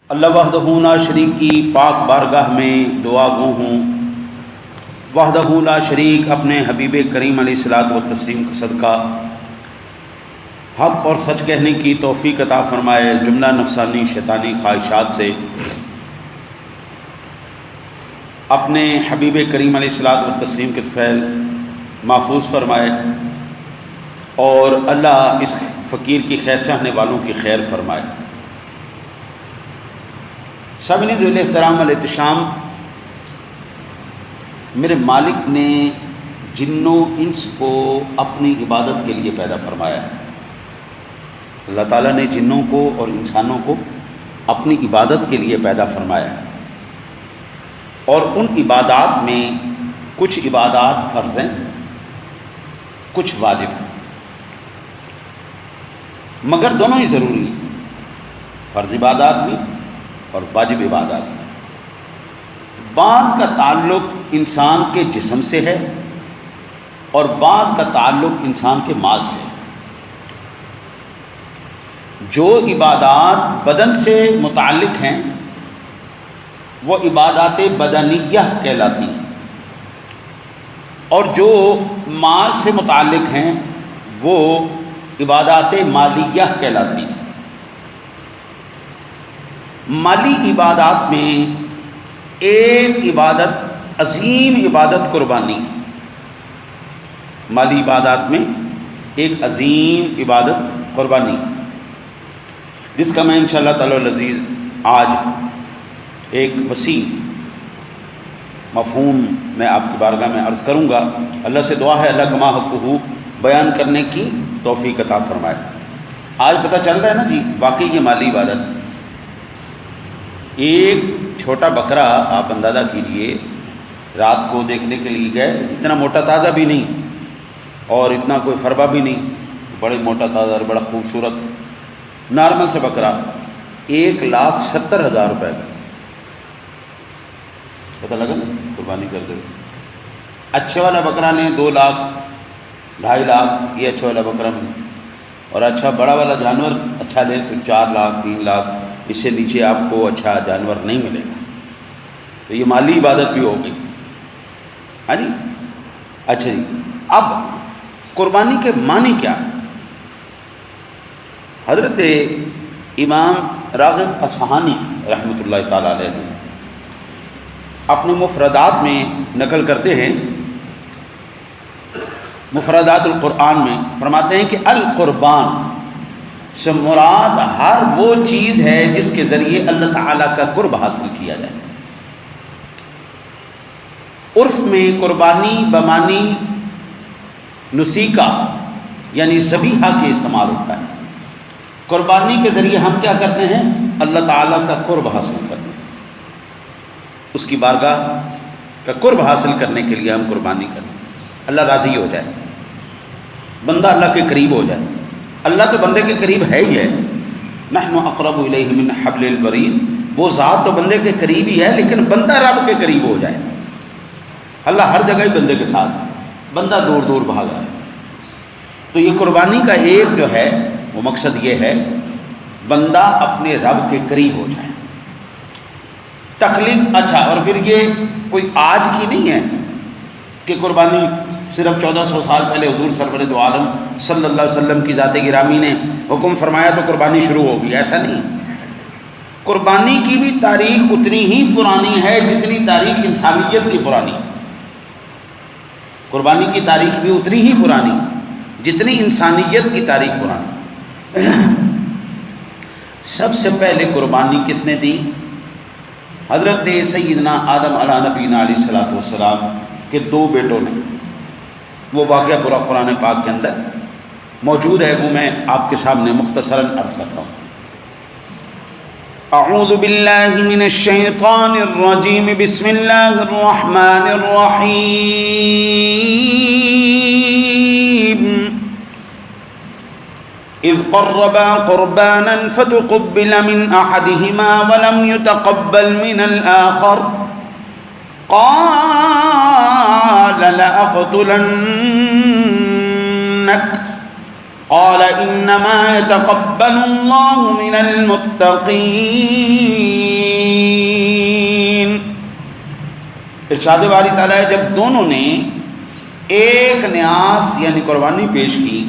اللہ وحدہ لا شریک کی پاک بارگاہ میں دعا گو ہوں۔ وحدہ لا شریک اپنے حبیب کریم علیہ الصلاۃ والتسلیم کا صدقہ حق اور سچ کہنے کی توفیق عطا فرمائے، جملہ نفسانی شیطانی خواہشات سے اپنے حبیب کریم علیہ الصلاۃ والتسلیم کے فعل محفوظ فرمائے، اور اللہ اس فقیر کی خیر چاہنے والوں کی خیر فرمائے۔ سامعین ذوال احترام والاحتشام، میرے مالک نے جنوں انس کو اپنی عبادت کے لیے پیدا فرمایا ہے۔ اللہ تعالیٰ نے جنوں کو اور انسانوں کو اپنی عبادت کے لیے پیدا فرمایا ہے، اور ان عبادات میں کچھ عبادات فرض ہیں، کچھ واجب ہیں، مگر دونوں ہی ضروری ہیں، فرض عبادات بھی اور واجب عبادات بھی۔ بعض کا تعلق انسان کے جسم سے ہے اور بعض کا تعلق انسان کے مال سے ہے۔ جو عبادات بدن سے متعلق ہیں وہ عبادات بدنیہ کہلاتی ہیں، اور جو مال سے متعلق ہیں وہ عبادات مالیہ کہلاتی ہیں۔ مالی عبادات میں ایک عبادت، عظیم عبادت قربانی ہے۔ مالی عبادات میں ایک عظیم عبادت قربانی، جس کا میں انشاءاللہ تعالی العزیز آج ایک وسیع مفہوم میں آپ کی بارگاہ میں عرض کروں گا۔ اللہ سے دعا ہے اللہ کما حقہ بیان کرنے کی توفیق عطا فرمائے۔ آج پتہ چل رہا ہے نا جی، واقعی یہ مالی عبادت۔ ایک چھوٹا بکرا آپ اندازہ کیجئے، رات کو دیکھنے کے لیے گئے، اتنا موٹا تازہ بھی نہیں اور اتنا کوئی فربا بھی نہیں، بڑے موٹا تازہ اور بڑا خوبصورت نارمل سے بکرا، 1,70,000 روپے کا۔ پتہ لگا نا قربانی کرتے ہوئے۔ اچھے والا بکرا نے 2 لاکھ 2.5 لاکھ، یہ اچھا والا بکرا میں، اور اچھا بڑا والا جانور اچھا لیں تو 4 لاکھ 3 لاکھ، اس سے نیچے آپ کو اچھا جانور نہیں ملے گا۔ تو یہ مالی عبادت بھی ہو گئی، ہاں جی۔ اچھا جی، اب قربانی کے معنی کیا ہے؟ حضرت امام راغب اصفہانی رحمۃ اللہ تعالیٰ علیہ نے اپنے مفردات میں نقل کرتے ہیں، مفردات القرآن میں فرماتے ہیں کہ القربان سے مراد ہر وہ چیز ہے جس کے ذریعے اللہ تعالیٰ کا قرب حاصل کیا جائے۔ عرف میں قربانی بمانی نسیکہ یعنی ذبیحہ کے استعمال ہوتا ہے۔ قربانی کے ذریعے ہم کیا کرتے ہیں؟ اللہ تعالیٰ کا قرب حاصل کرتے ہیں، اس کی بارگاہ کا قرب حاصل کرنے کے لیے ہم قربانی کرتے ہیں، اللہ راضی ہو جائے، بندہ اللہ کے قریب ہو جائے۔ اللہ تو بندے کے قریب ہے ہی ہے، نحن اقرب الیہ من حبل الورید، وہ ذات تو بندے کے قریب ہی ہے، لیکن بندہ رب کے قریب ہو جائے۔ اللہ ہر جگہ ہی بندے کے ساتھ، بندہ دور دور بھاگا ہے۔ تو یہ قربانی کا ایک جو ہے وہ مقصد یہ ہے بندہ اپنے رب کے قریب ہو جائے۔ تخلیق، اچھا، اور پھر یہ کوئی آج کی نہیں ہے کہ قربانی صرف 1400 سال پہلے حضور سرور دو عالم صلی اللہ علیہ وسلم کی ذات گرامی نے حکم فرمایا تو قربانی شروع ہوگی، ایسا نہیں۔ قربانی کی بھی تاریخ اتنی ہی پرانی ہے جتنی تاریخ انسانیت کی پرانی ہے۔ قربانی کی تاریخ بھی اتنی ہی پرانی جتنی انسانیت کی تاریخ پرانی۔ سب سے پہلے قربانی کس نے دی؟ حضرت سیدنا آدم علیہ نبینا علیہ الصلوۃ والسلام کے 2 بیٹوں نے۔ وہ واقعہ پورا قرآن پاک کے اندر موجود ہے، وہ میں آپ کے سامنے مختصراً عرض کرتا ہوں۔ اعوذ باللہ من الشیطان الرجیم، بسم اللہ الرحمن الرحیم۔ اذ قربا قربانا فتقبل من احدهما ولم يتقبل من الآخر قال لأقتلنك قال انما يتقبل اللہ من المتقین۔ ارشاد باری تعالیٰ ہے جب دونوں نے ایک نیاز یعنی قربانی پیش کی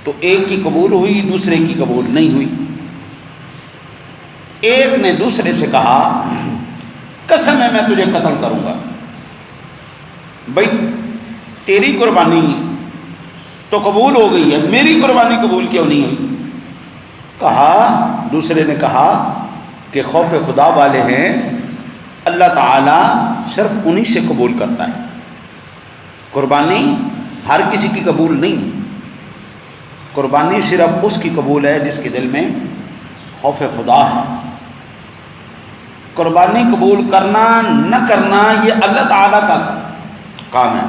تو ایک کی قبول ہوئی، دوسرے کی قبول نہیں ہوئی۔ ایک نے دوسرے سے کہا قسم ہے میں تجھے قتل کروں گا، بھائی تیری قربانی تو قبول ہو گئی ہے، میری قربانی قبول کیوں نہیں ہوئی؟ دوسرے نے کہا کہ خوف خدا والے ہیں، اللہ تعالیٰ صرف انہی سے قبول کرتا ہے، قربانی ہر کسی کی قبول نہیں ہے، قربانی صرف اس کی قبول ہے جس کے دل میں خوف خدا ہے۔ قربانی قبول کرنا نہ کرنا یہ اللہ تعالیٰ کا کام ہے،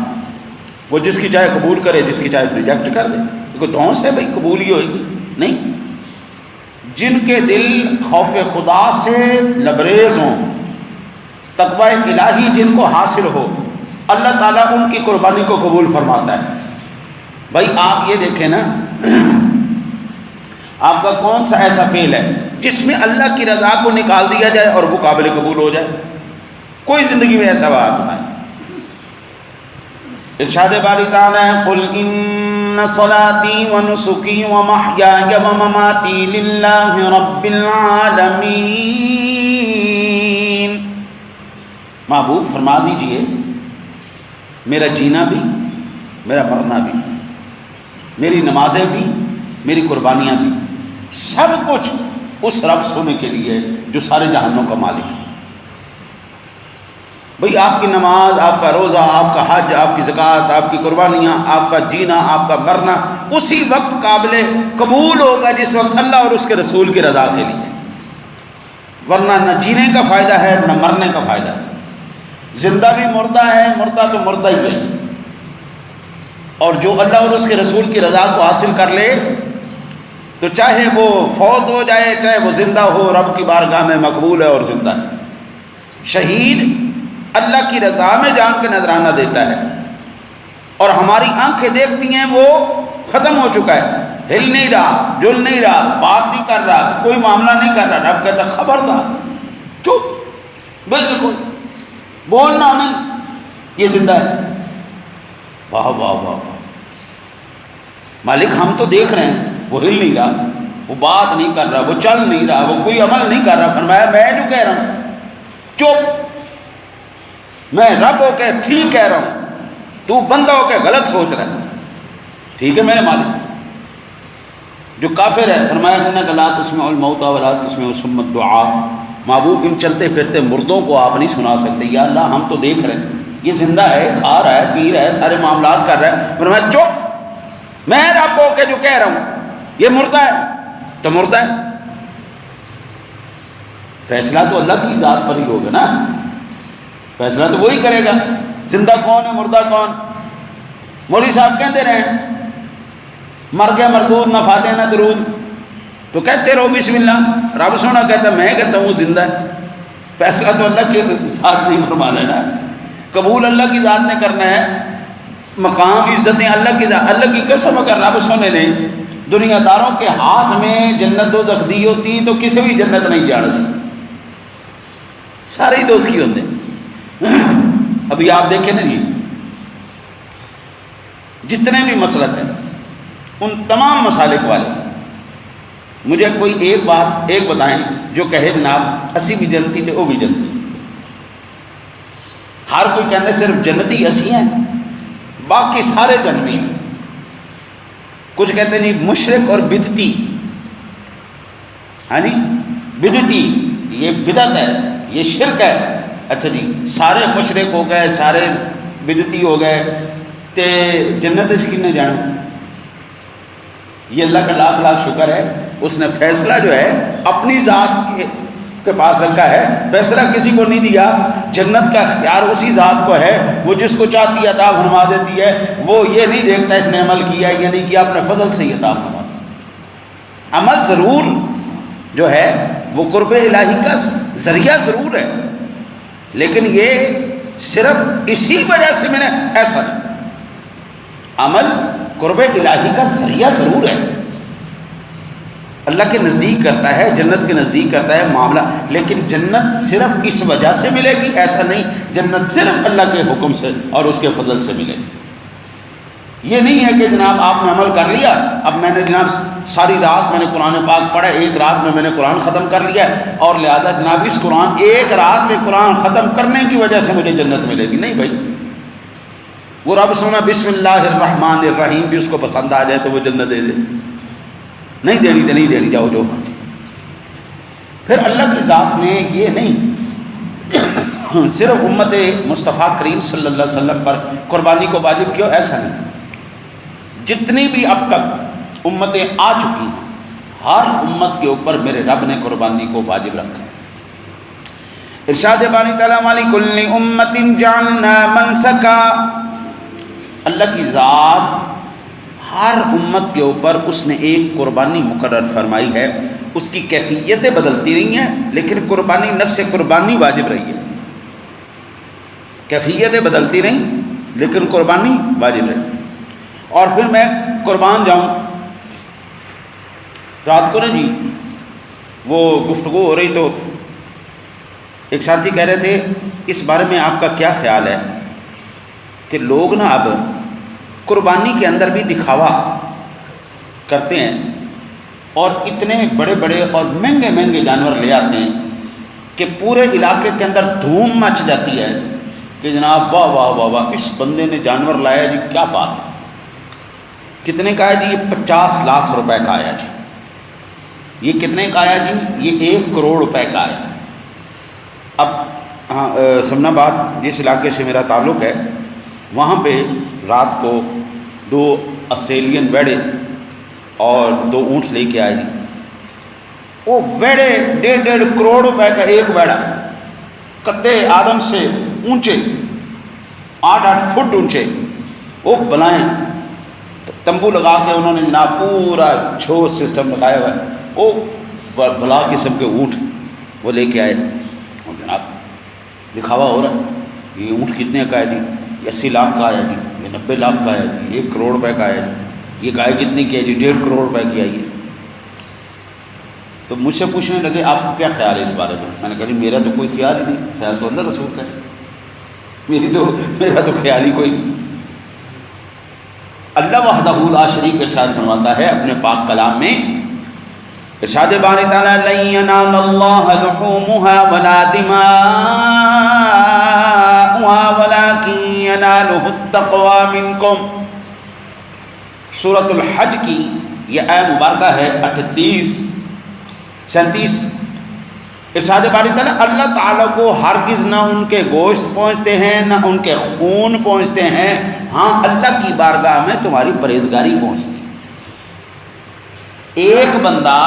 وہ جس کی چاہے قبول کرے، جس کی چاہے ریجیکٹ کر دے، کوئی دھونس ہے بھائی قبول ہی ہوئے گی نہیں۔ جن کے دل خوف خدا سے لبریز ہوں، تقوی الہی جن کو حاصل ہو، اللہ تعالیٰ ان کی قربانی کو قبول فرماتا ہے۔ بھائی آپ یہ دیکھیں نا، آپ کا کون سا ایسا فعل ہے جس میں اللہ کی رضا کو نکال دیا جائے اور وہ قابل قبول ہو جائے؟ کوئی زندگی میں ایسا بات بتائیں۔ ارشاد باری تعالیٰ ہے قل ان صلاتی ونسکی ومحیای ومماتی للہ رب العالمین۔ محبوب فرما دیجئے میرا جینا بھی، میرا مرنا بھی، میری نمازیں بھی، میری قربانیاں بھی، سب کچھ اس رب سونے کے لیے جو سارے جہانوں کا مالک ہے۔ بھئی آپ کی نماز، آپ کا روزہ، آپ کا حج، آپ کی زکوٰۃ، آپ کی قربانیاں، آپ کا جینا، آپ کا مرنا اسی وقت قابل قبول ہوگا جس وقت اللہ اور اس کے رسول کی رضا کے لیے، ورنہ نہ جینے کا فائدہ ہے نہ مرنے کا فائدہ ہے۔ زندہ بھی مردہ ہے، مردہ تو مردہ ہی ہے، اور جو اللہ اور اس کے رسول کی رضا کو حاصل کر لے تو چاہے وہ فوت ہو جائے چاہے وہ زندہ ہو، رب کی بارگاہ میں مقبول ہے اور زندہ ہے۔ شہید اللہ کی رضا میں جان کے نذرانہ دیتا ہے، اور ہماری آنکھیں دیکھتی ہیں وہ ختم ہو چکا ہے، ہل نہیں رہا، جل نہیں رہا، بات نہیں کر رہا، کوئی معاملہ نہیں کر رہا، رب کہتا خبردار چپ، بالکل بولنا نہیں، یہ زندہ ہے۔ واہ واہ واہ، مالک ہم تو دیکھ رہے ہیں وہ ہل نہیں رہا، وہ بات نہیں کر رہا، وہ چل نہیں رہا، وہ کوئی عمل نہیں کر رہا، فرمایا میں جو کہہ رہا ہوں چپ، میں رب ہو کے ٹھیک کہہ رہا ہوں، تو بندہ ہو کے غلط سوچ رہا ہے، ٹھیک ہے میرے مالک۔ جو کافر ہے فرمایا انک لا تسمع الموتى ولا تسمع الصم الدعاء، محبوب ان چلتے پھرتے مردوں کو آپ نہیں سنا سکتے، یا اللہ ہم تو دیکھ رہے ہیں یہ زندہ ہے، کھا رہا ہے، پی رہا ہے، سارے معاملات کر رہا ہے، فرمایا چپ، میں رب ہو کے جو کہہ رہا ہوں یہ مردہ ہے تو مردہ ہے۔ فیصلہ تو اللہ کی ذات پر ہی ہوگا نا، فیصلہ تو وہی کرے گا، زندہ کون ہے مردہ کون۔ مولوی صاحب کہتے رہے مر گیا مردود نہ فاتح نہ درود، تو کہتے رہو بسم اللہ، رب سونا کہتا میں کہتا ہوں زندہ ہے، فیصلہ تو اللہ کی ذات نہیں فرمانا ہے نا، قبول اللہ کی ذات نے کرنا ہے، مقام عزتیں اللہ کی ذات۔ اللہ کی قسم اگر رب سونے نے دنیا داروں کے ہاتھ میں جنت دوزخ دی ہوتی تو کسی بھی جنت نہیں جانا سی، سارے ہی دوست کی ہوتے۔ ابھی آپ دیکھیں نا جی، جتنے بھی مسلک ہیں ان تمام مسالک والے مجھے کوئی ایک بات ایک بتائیں جو کہے جناب اسی بھی جنتی تھے وہ بھی جنتی، ہر کوئی کہتے صرف جنتی اسی ہیں باقی سارے جنمی ہیں، کچھ کہتے ہیں نہیں مشرک اور بدتی، ہاں جی بدتی یہ بدعت ہے، یہ شرک ہے، اچھا جی سارے مشرک ہو گئے سارے بدتی ہو گئے تے جنت یقین نے جانا۔ یہ اللہ کا لاکھ لاکھ شکر ہے، اس نے فیصلہ جو ہے اپنی ذات کے پاس رکھا ہے، فیصلہ کسی کو نہیں دیا، جنت کا اختیار اسی ذات کو ہے، وہ جس کو چاہتی عطا فرما دیتی ہے، وہ یہ نہیں دیکھتا اس نے عمل کیا یا نہیں کیا، اپنے فضل سے ہی عطا فرما۔ عمل ضرور جو ہے وہ قرب الہی کا ذریعہ ضرور ہے، لیکن یہ صرف اسی وجہ سے میں نے ایسا نہیں، عمل قرب الہی کا ذریعہ ضرور ہے، اللہ کے نزدیک کرتا ہے، جنت کے نزدیک کرتا ہے معاملہ، لیکن جنت صرف اس وجہ سے ملے گی ایسا نہیں، جنت صرف اللہ کے حکم سے اور اس کے فضل سے ملے گی۔ یہ نہیں ہے کہ جناب آپ نے عمل کر لیا، اب میں نے جناب ساری رات میں نے قرآن پاک پڑھا، ایک رات میں نے قرآن ختم کر لیا اور لہذا جناب اس قرآن ایک رات میں قرآن ختم کرنے کی وجہ سے مجھے جنت ملے گی۔ نہیں بھائی، وہ رب سونا بسم اللہ الرحمن الرحیم بھی اس کو پسند آ جائے تو وہ جنت دے دے، نہیں دینی تو نہیں دینی، جاؤ جو پھانسی۔ پھر اللہ کی ذات نے یہ نہیں صرف امت مصطفیٰ کریم صلی اللہ علیہ وسلم پر قربانی کو واجب کیا، ایسا نہیں، جتنی بھی اب تک امتیں آ چکی ہیں ہر امت کے اوپر میرے رب نے قربانی کو واجب رکھا ہے۔ ارشاد باری تعالیٰ وَلِكُلِّ أُمَّةٍ جَعَلْنَا مَنْسَكًا، اللہ کی ذات ہر امت کے اوپر اس نے ایک قربانی مقرر فرمائی ہے، اس کی کیفیتیں بدلتی رہی ہیں لیکن قربانی نفس قربانی واجب رہی ہے، کیفیتیں بدلتی رہیں لیکن قربانی واجب رہی۔ اور پھر میں قربان جاؤں، رات کو نا جی وہ گفتگو ہو رہی تو ایک ساتھی کہہ رہے تھے اس بارے میں آپ کا کیا خیال ہے کہ لوگ نا اب قربانی کے اندر بھی دکھاوا کرتے ہیں اور اتنے بڑے بڑے اور مہنگے مہنگے جانور لے آتے ہیں کہ پورے علاقے کے اندر دھوم مچ جاتی ہے کہ جناب واہ واہ واہ واہ اس بندے نے جانور لایا جی، کیا بات ہے، کتنے کا ہے جی، یہ 50 لاکھ روپے کا آیا جی، یہ کتنے کا آیا جی، یہ 1 کروڑ روپے کا آیا۔ اب ہاں سمنا آباد جس علاقے سے میرا تعلق ہے وہاں پہ رات کو 2 آسٹریلین ویڑے اور 2 اونٹ لے کے آئے جی، وہ ویڑے 1.5 کروڑ روپے کا ایک ویڑا، قدِ آدم سے اونچے 8 فٹ اونچے، وہ بلائیں تمبو لگا کے انہوں نے جناب پورا چھوٹ سسٹم لگایا ہوا ہے، وہ بلا قسم کے اونٹ وہ لے کے آئے اور جناب دکھاوا ہو رہا ہے، یہ اونٹ کتنے کا ہے جی، یہ 80 لاکھ کا آیا جی، یہ 90 لاکھ کا آیا جی، 1 کروڑ روپے کا آیا جی، یہ گائے کتنی کی ہے جی، 1.5 کروڑ روپے کی آئی ہے۔ تو مجھ سے پوچھنے لگے آپ کو کیا خیال ہے اس بارے میں نے کہا جی میرا تو کوئی خیال ہی نہیں، خیال تو اللہ رسول کا ہے، میرا تو خیال ہی کوئی نہیں۔ اللہ وحدہ لا شریک ارشاد فرماتا ہے اپنے پاک کلام میں، ارشاد باری تعالیٰ لن ینال اللہ لحومها ولا دماؤها ولکن ینالہ التقوی منکم، سورۃ الحج کی یہ آیت مبارکہ ہے 37 ارشاد باری تعالیٰ اللہ تعالیٰ کو ہرگز نہ ان کے گوشت پہنچتے ہیں نہ ان کے خون پہنچتے ہیں، ہاں اللہ کی بارگاہ میں تمہاری پرہیزگاری پہنچتی ہے۔ ایک بندہ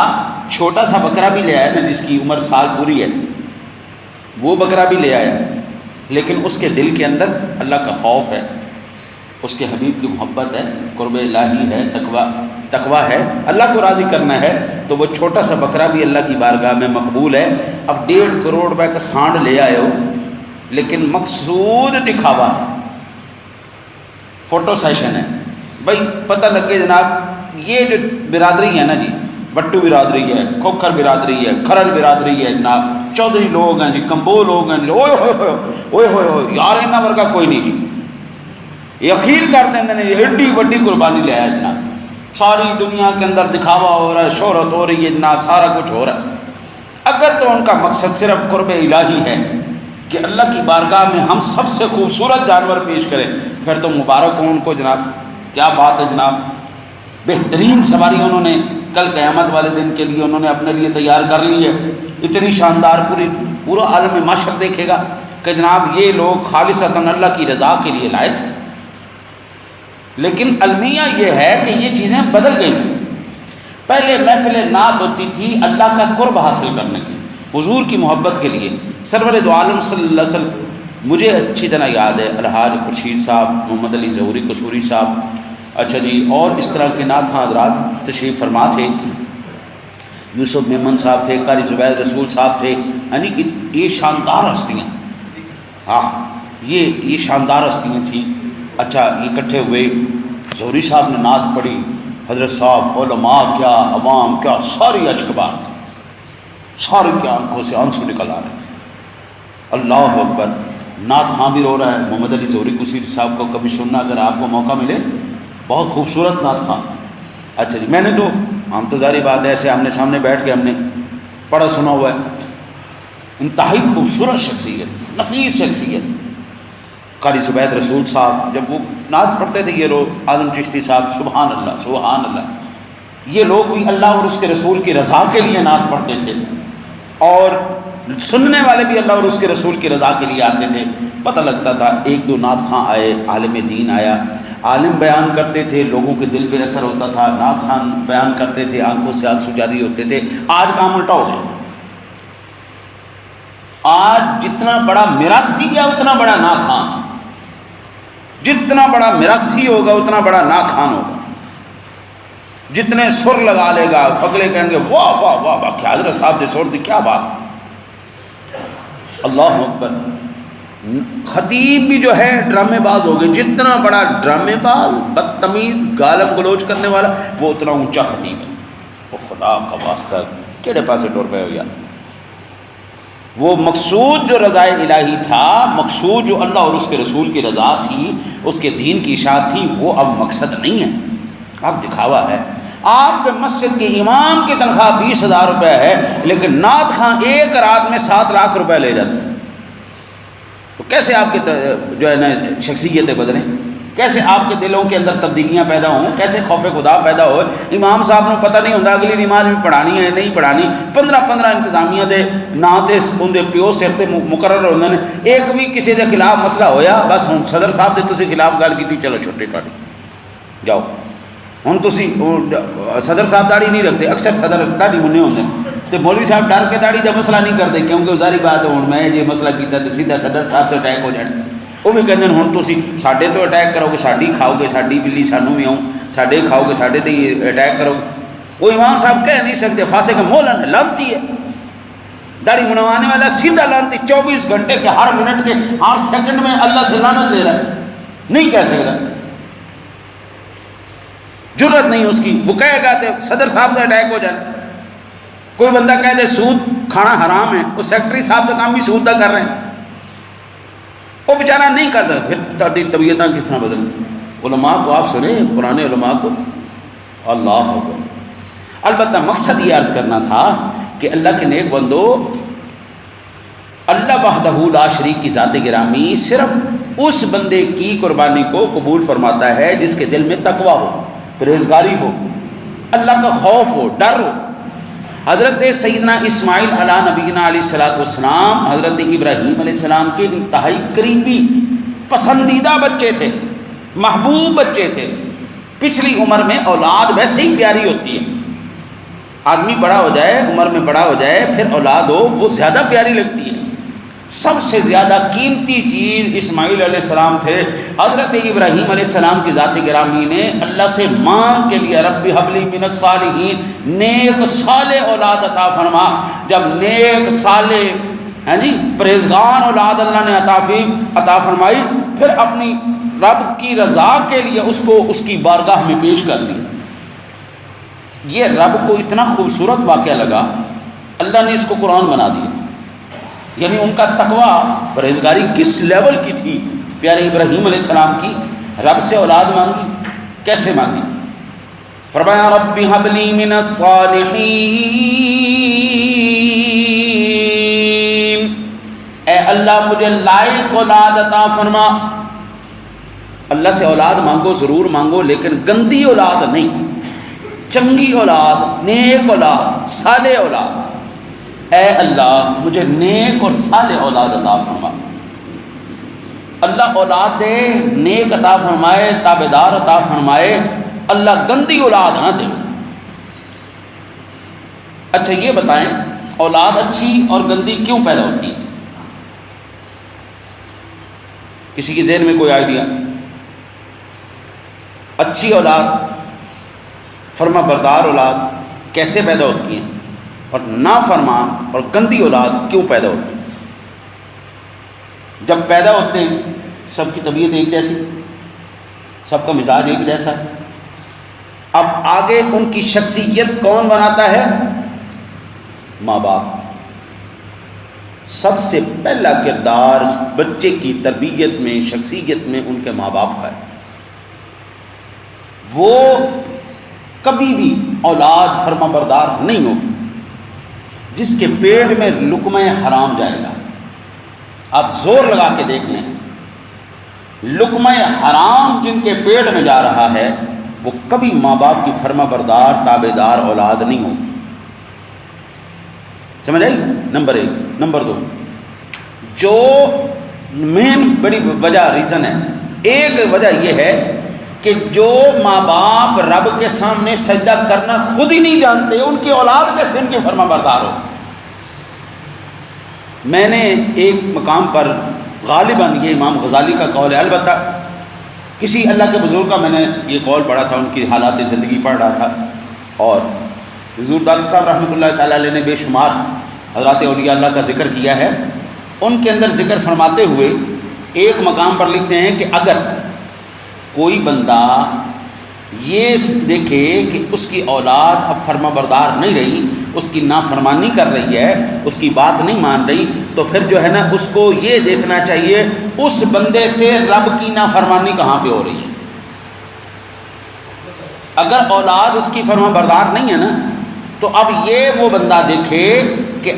چھوٹا سا بکرا بھی لے آیا نا جس کی عمر سال پوری ہے، وہ بکرا بھی لے آیا لیکن اس کے دل کے اندر اللہ کا خوف ہے، اس کے حبیب کی محبت ہے، قرب الہی ہے، تقوی ہے، اللہ کو راضی کرنا ہے، تو وہ چھوٹا سا بکرا بھی اللہ کی بارگاہ میں مقبول ہے۔ اب 1.5 کروڑ روپے کا سانڈ لے آئے ہو لیکن مقصود دکھاوا ہے، فوٹو سیشن ہے، بھائی پتہ لگے جناب یہ جو برادری ہے نا جی، بٹو برادری ہے، کھوکھر برادری ہے، کھرل برادری ہے جناب، چودھری لوگ ہیں جی، کمبو لوگ ہیں جی، اوئے ہوئے اوئے ہوئے ہوئے یار انہاں ورگا کوئی نہیں جی، یقین کر دیں یہ ایڈی وڈی قربانی لے آیا جناب، ساری دنیا کے اندر دکھاوا ہو رہا ہے، شہرت ہو رہی ہے جناب، سارا کچھ ہو رہا ہے۔ اگر تو ان کا مقصد صرف قرب الہی ہے کہ اللہ کی بارگاہ میں ہم سب سے خوبصورت جانور پیش کریں، پھر تو مبارک ہو ان کو جناب، کیا بات ہے جناب، بہترین سواری انہوں نے کل قیامت والے دن کے لیے انہوں نے اپنے لیے تیار کر لی ہے، اتنی شاندار، پورا عالم معاشر دیکھے گا کہ جناب یہ لوگ خالصتاً اللہ کی رضا کے لیے لائے تھے۔ لیکن المیہ یہ ہے کہ یہ چیزیں بدل گئی، پہلے محفل نعت ہوتی تھی اللہ کا قرب حاصل کرنے کی، حضور کی محبت کے لیے، سرور دو عالم صلی اللہ علیہ وسلم، مجھے اچھی طرح یاد ہے الحاج خورشید صاحب، محمد علی ظہوری قصوری صاحب، اچھا جی، اور اس طرح کے نعت خواں حضرات تشریف فرما تھے، یوسف میمن صاحب تھے، قاری زبید رسول صاحب تھے، یعنی یہ شاندار ہستیاں، ہاں یہ شاندار ہستیاں تھیں۔ اچھا یہ اکٹھے ہوئے، زہری صاحب نے نعت پڑھی، حضرت صاحب، علماء کیا، عوام کیا، ساری اشک بار تھی، ساری کی آنکھوں سے آنسو نکل آ رہے ہیں۔ اللہ اکبر۔ نعت خواں بھی رو رہا ہے۔ محمد علی زہری کسی صاحب کو کبھی سننا اگر آپ کو موقع ملے، بہت خوبصورت نعت خواں۔ اچھا جی، میں نے تو ہم تو ظاہری بات ہے ایسے آمنے سامنے بیٹھ کے ہم نے پڑھا سنا ہوا ہے۔ انتہائی خوبصورت شخصیت، نفیس شخصیت۔ قاری زبید رسول صاحب جب وہ نعت پڑھتے تھے، یہ لوگ اعظم چشتی صاحب، سبحان اللہ سبحان اللہ، یہ لوگ بھی اللہ اور اس کے رسول کی رضا کے لیے نعت پڑھتے تھے، اور سننے والے بھی اللہ اور اس کے رسول کی رضا کے لیے آتے تھے۔ پتہ لگتا تھا ایک دو نعت خواں آئے، عالم دین آیا، عالم بیان کرتے تھے، لوگوں کے دل پہ اثر ہوتا تھا، نعت خواں بیان کرتے تھے، آنکھوں سے آنسو جاری ہوتے تھے۔ آج کام الٹا ہو گیا۔ آج جتنا بڑا میراثی ہے اتنا بڑا نعت خواں، جتنا بڑا میراثی ہوگا اتنا بڑا نعت خواں ہوگا، جتنے سر لگا لے گا اگلے کہیں گے واہ واہ واہ واہ، کیا حضرت صاحب نے سر دی، کیا بات۔ اللہ اکبر۔ خطیب بھی جو ہے ڈرامے باز ہو گئے، جتنا بڑا ڈرامے باز، بدتمیز، گالم گلوچ کرنے والا، وہ اتنا اونچا خطیب ہے۔ وہ خدا کا واسطہ کیڑے پاسے ٹور پہ ہو گیا۔ وہ مقصود جو رضا الہی تھا، مقصود جو اللہ اور اس کے رسول کی رضا تھی، اس کے دین کی اشاعت تھی، وہ اب مقصد نہیں ہے، اب دکھاوا ہے۔ آپ کے مسجد کے امام کی تنخواہ 20,000 روپے ہے، لیکن نعت خواں ایک رات میں 7 لاکھ روپے لے جاتے ہیں۔ تو کیسے آپ کے جو ہے نا شخصیتیں بدلیں، کیسے آپ کے دلوں کے اندر تبدیلیاں پیدا ہوں، کیسے خوف خدا پیدا ہو۔ امام صاحب نے پتہ نہیں ہوتا اگلی نماز بھی پڑھانی ہے نہیں پڑھانی، 15 انتظامیہ دے نعتے اندے پیو سر تے مقرر ہوندے نے، ایک بھی کسی دے خلاف مسئلہ ہویا بس ہوں صدر صاحب دے تسی خلاف گل کیتی، چلو چھٹی تہاڈی جاؤ۔ ہوں تسی صدر صاحب داڑھی نہیں رکھتے، اکثر صدر داڑھی مننے ہوندے تے مولوی صاحب ڈر کے داڑھی دا مسئلہ نہیں کرتے، کیونکہ ظاہری بات ہے ہوں میں یہ مسئلہ کیتا تے سیدھا صدر صاحب تے اٹیک ہو جانا۔ وہ بھی کہتے ہیں ہوں تسی ساڈے تو اٹیک کرو گے، ساڈی کھاؤ گے، ساڈی بلی سانوں بھی آؤں، ساڈے کھاؤ گے، ساڈے تے اٹیک کرو گے۔ وہ امام صاحب کہہ نہیں سکتے، فاسق مولن ہے، لعنتی ہے، داڑھی منوانے والا سیدھا لعنتی، 24 گھنٹے کے ہر منٹ کے ہر سیکنڈ میں اللہ سے لعنت لے رہا ہے، نہیں کہہ سکتا، جرت نہیں اس کی۔ وہ کہے گا تو صدر صاحب کا اٹیک ہو جانا۔ کوئی بندہ کہہ دے سود کھانا حرام ہے، وہ سیکٹری صاحب کا کام بھی سود کا کر رہے ہیں، وہ بیچارہ نہیں کر سکتا، پھر تاری طبیعتیں کس طرح بدل۔ علماء کو آپ سنیں، پرانے علماء کو، اللہ اکبر۔ البتہ مقصد یہ عرض کرنا تھا کہ اللہ کے نیک بندو، اللہ وحدہ لا شریک کی ذات گرامی صرف اس بندے کی قربانی کو قبول فرماتا ہے جس کے دل میں تقوی ہو، پرہیزگاری ہو، اللہ کا خوف ہو، ڈر ہو۔ حضرت سیدنا اسماعیل علیہ نبینا علیہ السلام حضرت ابراہیم علیہ السلام کے انتہائی قریبی پسندیدہ بچے تھے، محبوب بچے تھے۔ پچھلی عمر میں اولاد ویسے ہی پیاری ہوتی ہے، آدمی بڑا ہو جائے، عمر میں بڑا ہو جائے، پھر اولاد ہو وہ زیادہ پیاری لگتی ہے۔ سب سے زیادہ قیمتی چیز اسماعیل علیہ السلام تھے۔ حضرت ابراہیم علیہ السلام کی ذات گرامی نے اللہ سے مانگ کے لیا، رب ہب لی من الصالحین، نیک صالح اولاد عطا فرما۔ جب نیک صالح پرہیزگار اولاد اللہ نے عطا فرمائی، پھر اپنی رب کی رضا کے لیے اس کو اس کی بارگاہ میں پیش کر دیا۔ یہ رب کو اتنا خوبصورت واقعہ لگا، اللہ نے اس کو قرآن بنا دیا۔ یعنی ان کا تقوی، پرہیزگاری کس لیول کی تھی۔ پیارے ابراہیم علیہ السلام کی رب سے اولاد مانگی، کیسے مانگی؟ فرمایا رب ہب لی من الصالحین، اے اللہ مجھے لائق اولاد عطا فرما۔ اللہ سے اولاد مانگو، ضرور مانگو، لیکن گندی اولاد نہیں، چنگی اولاد، نیک اولاد، صالح اولاد۔ اے اللہ مجھے نیک اور صالح اولاد عطا فرما۔ اللہ اولاد دے، نیک عطا فرمائے، تابعدار عطا فرمائے، اللہ گندی اولاد نہ دے۔ اچھا یہ بتائیں اولاد اچھی اور گندی کیوں پیدا ہوتی ہے؟ کسی کے ذہن میں کوئی آئیڈیا؟ اچھی اولاد، فرما بردار اولاد کیسے پیدا ہوتی ہیں، اور نافرمان اور گندی اولاد کیوں پیدا ہوتی ہے؟ جب پیدا ہوتے ہیں سب کی طبیعت ایک جیسی، سب کا مزاج ایک جیسا ہے۔ اب آگے ان کی شخصیت کون بناتا ہے؟ ماں باپ۔ سب سے پہلا کردار بچے کی تربیت میں، شخصیت میں ان کے ماں باپ کا ہے۔ وہ کبھی بھی اولاد فرما بردار نہیں ہوگی جس کے پیٹ میں لقمہ حرام جائے گا۔ آپ زور لگا کے دیکھ لیں، لقمہ حرام جن کے پیٹ میں جا رہا ہے وہ کبھی ماں باپ کی فرما بردار تابع دار اولاد نہیں ہوگی۔ سمجھ آئی؟ نمبر 1۔ نمبر 2، جو مین بڑی وجہ ریزن ہے، ایک وجہ یہ ہے کہ جو ماں باپ رب کے سامنے سجدہ کرنا خود ہی نہیں جانتے، ان کی اولاد کیسے ان کی فرما بردار ہو۔ میں نے ایک مقام پر، غالباً یہ امام غزالی کا قول ہے، البتہ کسی اللہ کے بزرگ کا میں نے یہ قول پڑھا تھا، ان کی حالات زندگی پڑھ رہا تھا، اور حضور ڈاکٹر صاحب رحمۃ اللہ تعالیٰ علیہ نے بے شمار حضرات اولیاء اللہ کا ذکر کیا ہے۔ ان کے اندر ذکر فرماتے ہوئے ایک مقام پر لکھتے ہیں کہ اگر کوئی بندہ یہ دیکھے کہ اس کی اولاد اب فرما بردار نہیں رہی، اس کی نافرمانی کر رہی ہے، اس کی بات نہیں مان رہی، تو پھر جو ہے نا اس کو یہ دیکھنا چاہیے اس بندے سے رب کی نافرمانی کہاں پہ ہو رہی ہے۔ اگر اولاد اس کی فرما بردار نہیں ہے نا، تو اب یہ وہ بندہ دیکھے کہ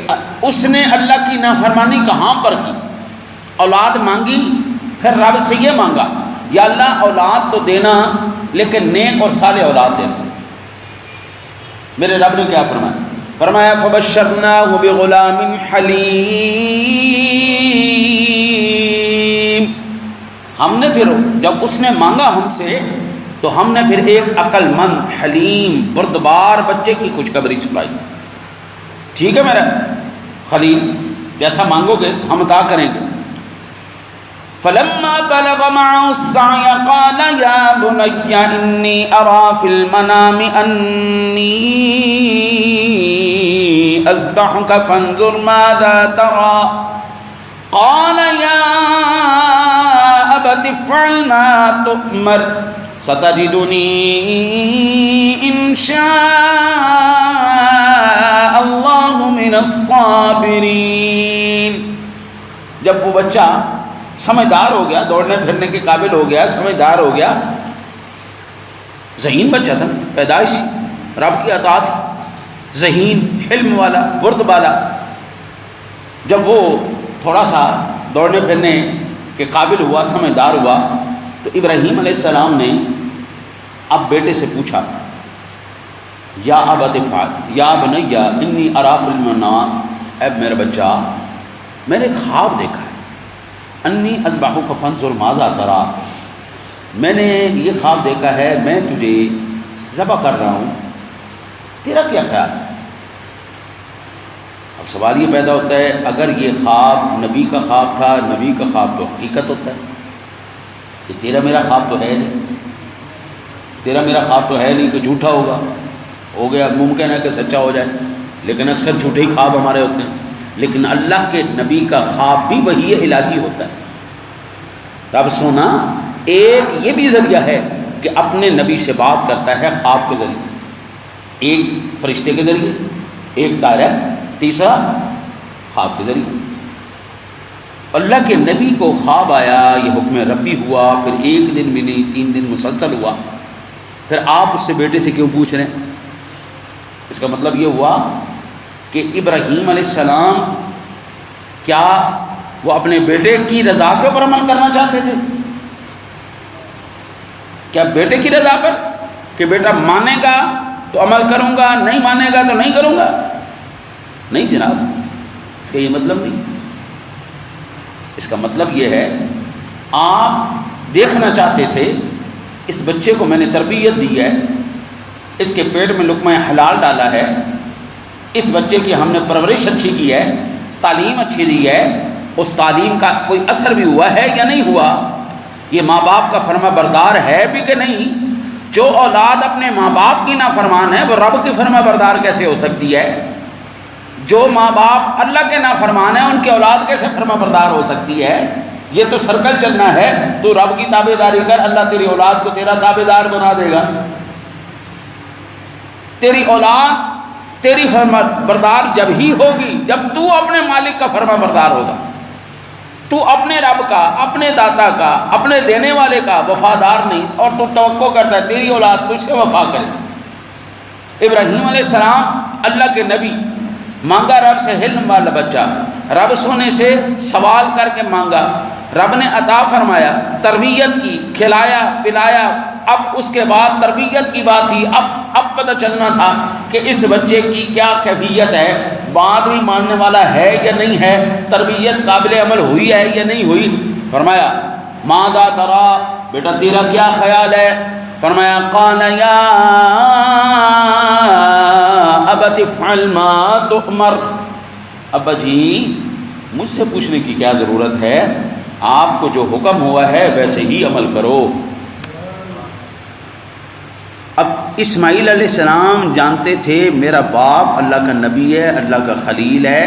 اس نے اللہ کی نافرمانی کہاں پر کی۔ اولاد مانگی، پھر رب سے یہ مانگا، یا اللہ اولاد تو دینا لیکن نیک اور صالح اولاد دینا۔ میرے رب نے کیا فرمایا؟ فرمایا فبشرناہ بغلام حلیم، ہم نے پھر جب اس نے مانگا ہم سے تو ہم نے پھر ایک عقل مند، حلیم، بردبار بچے کی خوشخبری سنائی۔ ٹھیک ہے میرا خلیل، جیسا مانگو گے ہم عطا کریں گے۔ فلما بلغ معه السعي قال يا بني إني أرى في المنام أني أذبحك فانظر ماذا ترى قال يا أبت افعل ما تؤمر ستجدني إن شاء الله من الصابرين۔ جب وہ بچہ سمجھدار ہو گیا، دوڑنے پھرنے کے قابل ہو گیا، سمجھدار ہو گیا، ذہین بچہ تھا، پیدائش رب کی عطا تھی، ذہین، حلم والا، برد والا۔ جب وہ تھوڑا سا دوڑنے پھرنے کے قابل ہوا، سمجھدار ہوا، تو ابراہیم علیہ السلام نے اب بیٹے سے پوچھا، یا ابت افعل یا بنی انی اری فی المنام، اے میرا بچہ میں نے خواب دیکھا ہے، انی اذبحک فانظر ماذا تری، میں نے یہ خواب دیکھا ہے میں تجھے ذبح کر رہا ہوں، تیرا کیا خیال ہے؟ اب سوال یہ پیدا ہوتا ہے، اگر یہ خواب نبی کا خواب تھا، نبی کا خواب تو حقیقت ہوتا ہے، یہ تیرا میرا خواب تو ہے نہیں، تیرا میرا خواب تو ہے نہیں کہ جھوٹا ہوگا، ہو گیا ممکن ہے کہ سچا ہو جائے، لیکن اکثر جھوٹے ہی خواب ہمارے ہوتے ہیں۔ لیکن اللہ کے نبی کا خواب بھی وہی الہی ہوتا ہے۔ رب سونا ایک یہ بھی ذریعہ ہے کہ اپنے نبی سے بات کرتا ہے خواب کے ذریعے، ایک فرشتے کے ذریعے، ایک ڈائریکٹ، تیسرا خواب کے ذریعے۔ اللہ کے نبی کو خواب آیا، یہ حکم ربی ہوا، پھر ایک دن بھی نہیں 3 دن مسلسل ہوا، پھر آپ اس سے بیٹے سے کیوں پوچھ رہے ہیں؟ اس کا مطلب یہ ہوا کہ ابراہیم علیہ السلام کیا وہ اپنے بیٹے کی رضا کے اوپر عمل کرنا چاہتے تھے؟ کیا بیٹے کی رضا پر کہ بیٹا مانے گا تو عمل کروں گا، نہیں مانے گا تو نہیں کروں گا؟ نہیں جناب، اس کا یہ مطلب نہیں۔ اس کا مطلب یہ ہے آپ دیکھنا چاہتے تھے اس بچے کو میں نے تربیت دی ہے، اس کے پیٹ میں لقمہ حلال ڈالا ہے، اس بچے کی ہم نے پرورش اچھی کی ہے، تعلیم اچھی دی ہے، اس تعلیم کا کوئی اثر بھی ہوا ہے یا نہیں ہوا؟ یہ ماں باپ کا فرما بردار ہے بھی کہ نہیں؟ جو اولاد اپنے ماں باپ کی نافرمان ہے وہ رب کی فرما بردار کیسے ہو سکتی ہے؟ جو ماں باپ اللہ کے نافرمان ہیں ان کی اولاد کیسے فرما بردار ہو سکتی ہے؟ یہ تو سرکل چلنا ہے، تو رب کی تابع داری کر، اللہ تیری اولاد کو تیرا تابع دار بنا دے گا۔ تیری اولاد تیری فرما بردار جب ہی ہوگی جب تو اپنے مالک کا فرما بردار ہوگا، تو اپنے رب کا، اپنے داتا کا، اپنے دینے والے کا وفادار نہیں، اور تو توقع کرتا ہے تیری اولاد تجھ سے وفا کرے۔ ابراہیم علیہ السلام اللہ کے نبی، مانگا رب سے حلم والا بچہ، رب سونے سے سوال کر کے مانگا، رب نے عطا فرمایا، تربیت کی، کھلایا پلایا۔ اب اس کے بعد تربیت کی بات تھی، اب پتہ چلنا تھا کہ اس بچے کی کیا کیفیت ہے، بات بھی ماننے والا ہے یا نہیں ہے، تربیت قابل عمل ہوئی ہے یا نہیں ہوئی۔ فرمایا ماذا ترا، بیٹا تیرا کیا خیال ہے؟ فرمایا قال یا ابت افعل ما تؤمر، ابا جی مجھ سے پوچھنے کی کیا ضرورت ہے، آپ کو جو حکم ہوا ہے ویسے ہی عمل کرو۔ اب اسماعیل علیہ السلام جانتے تھے میرا باپ اللہ کا نبی ہے، اللہ کا خلیل ہے،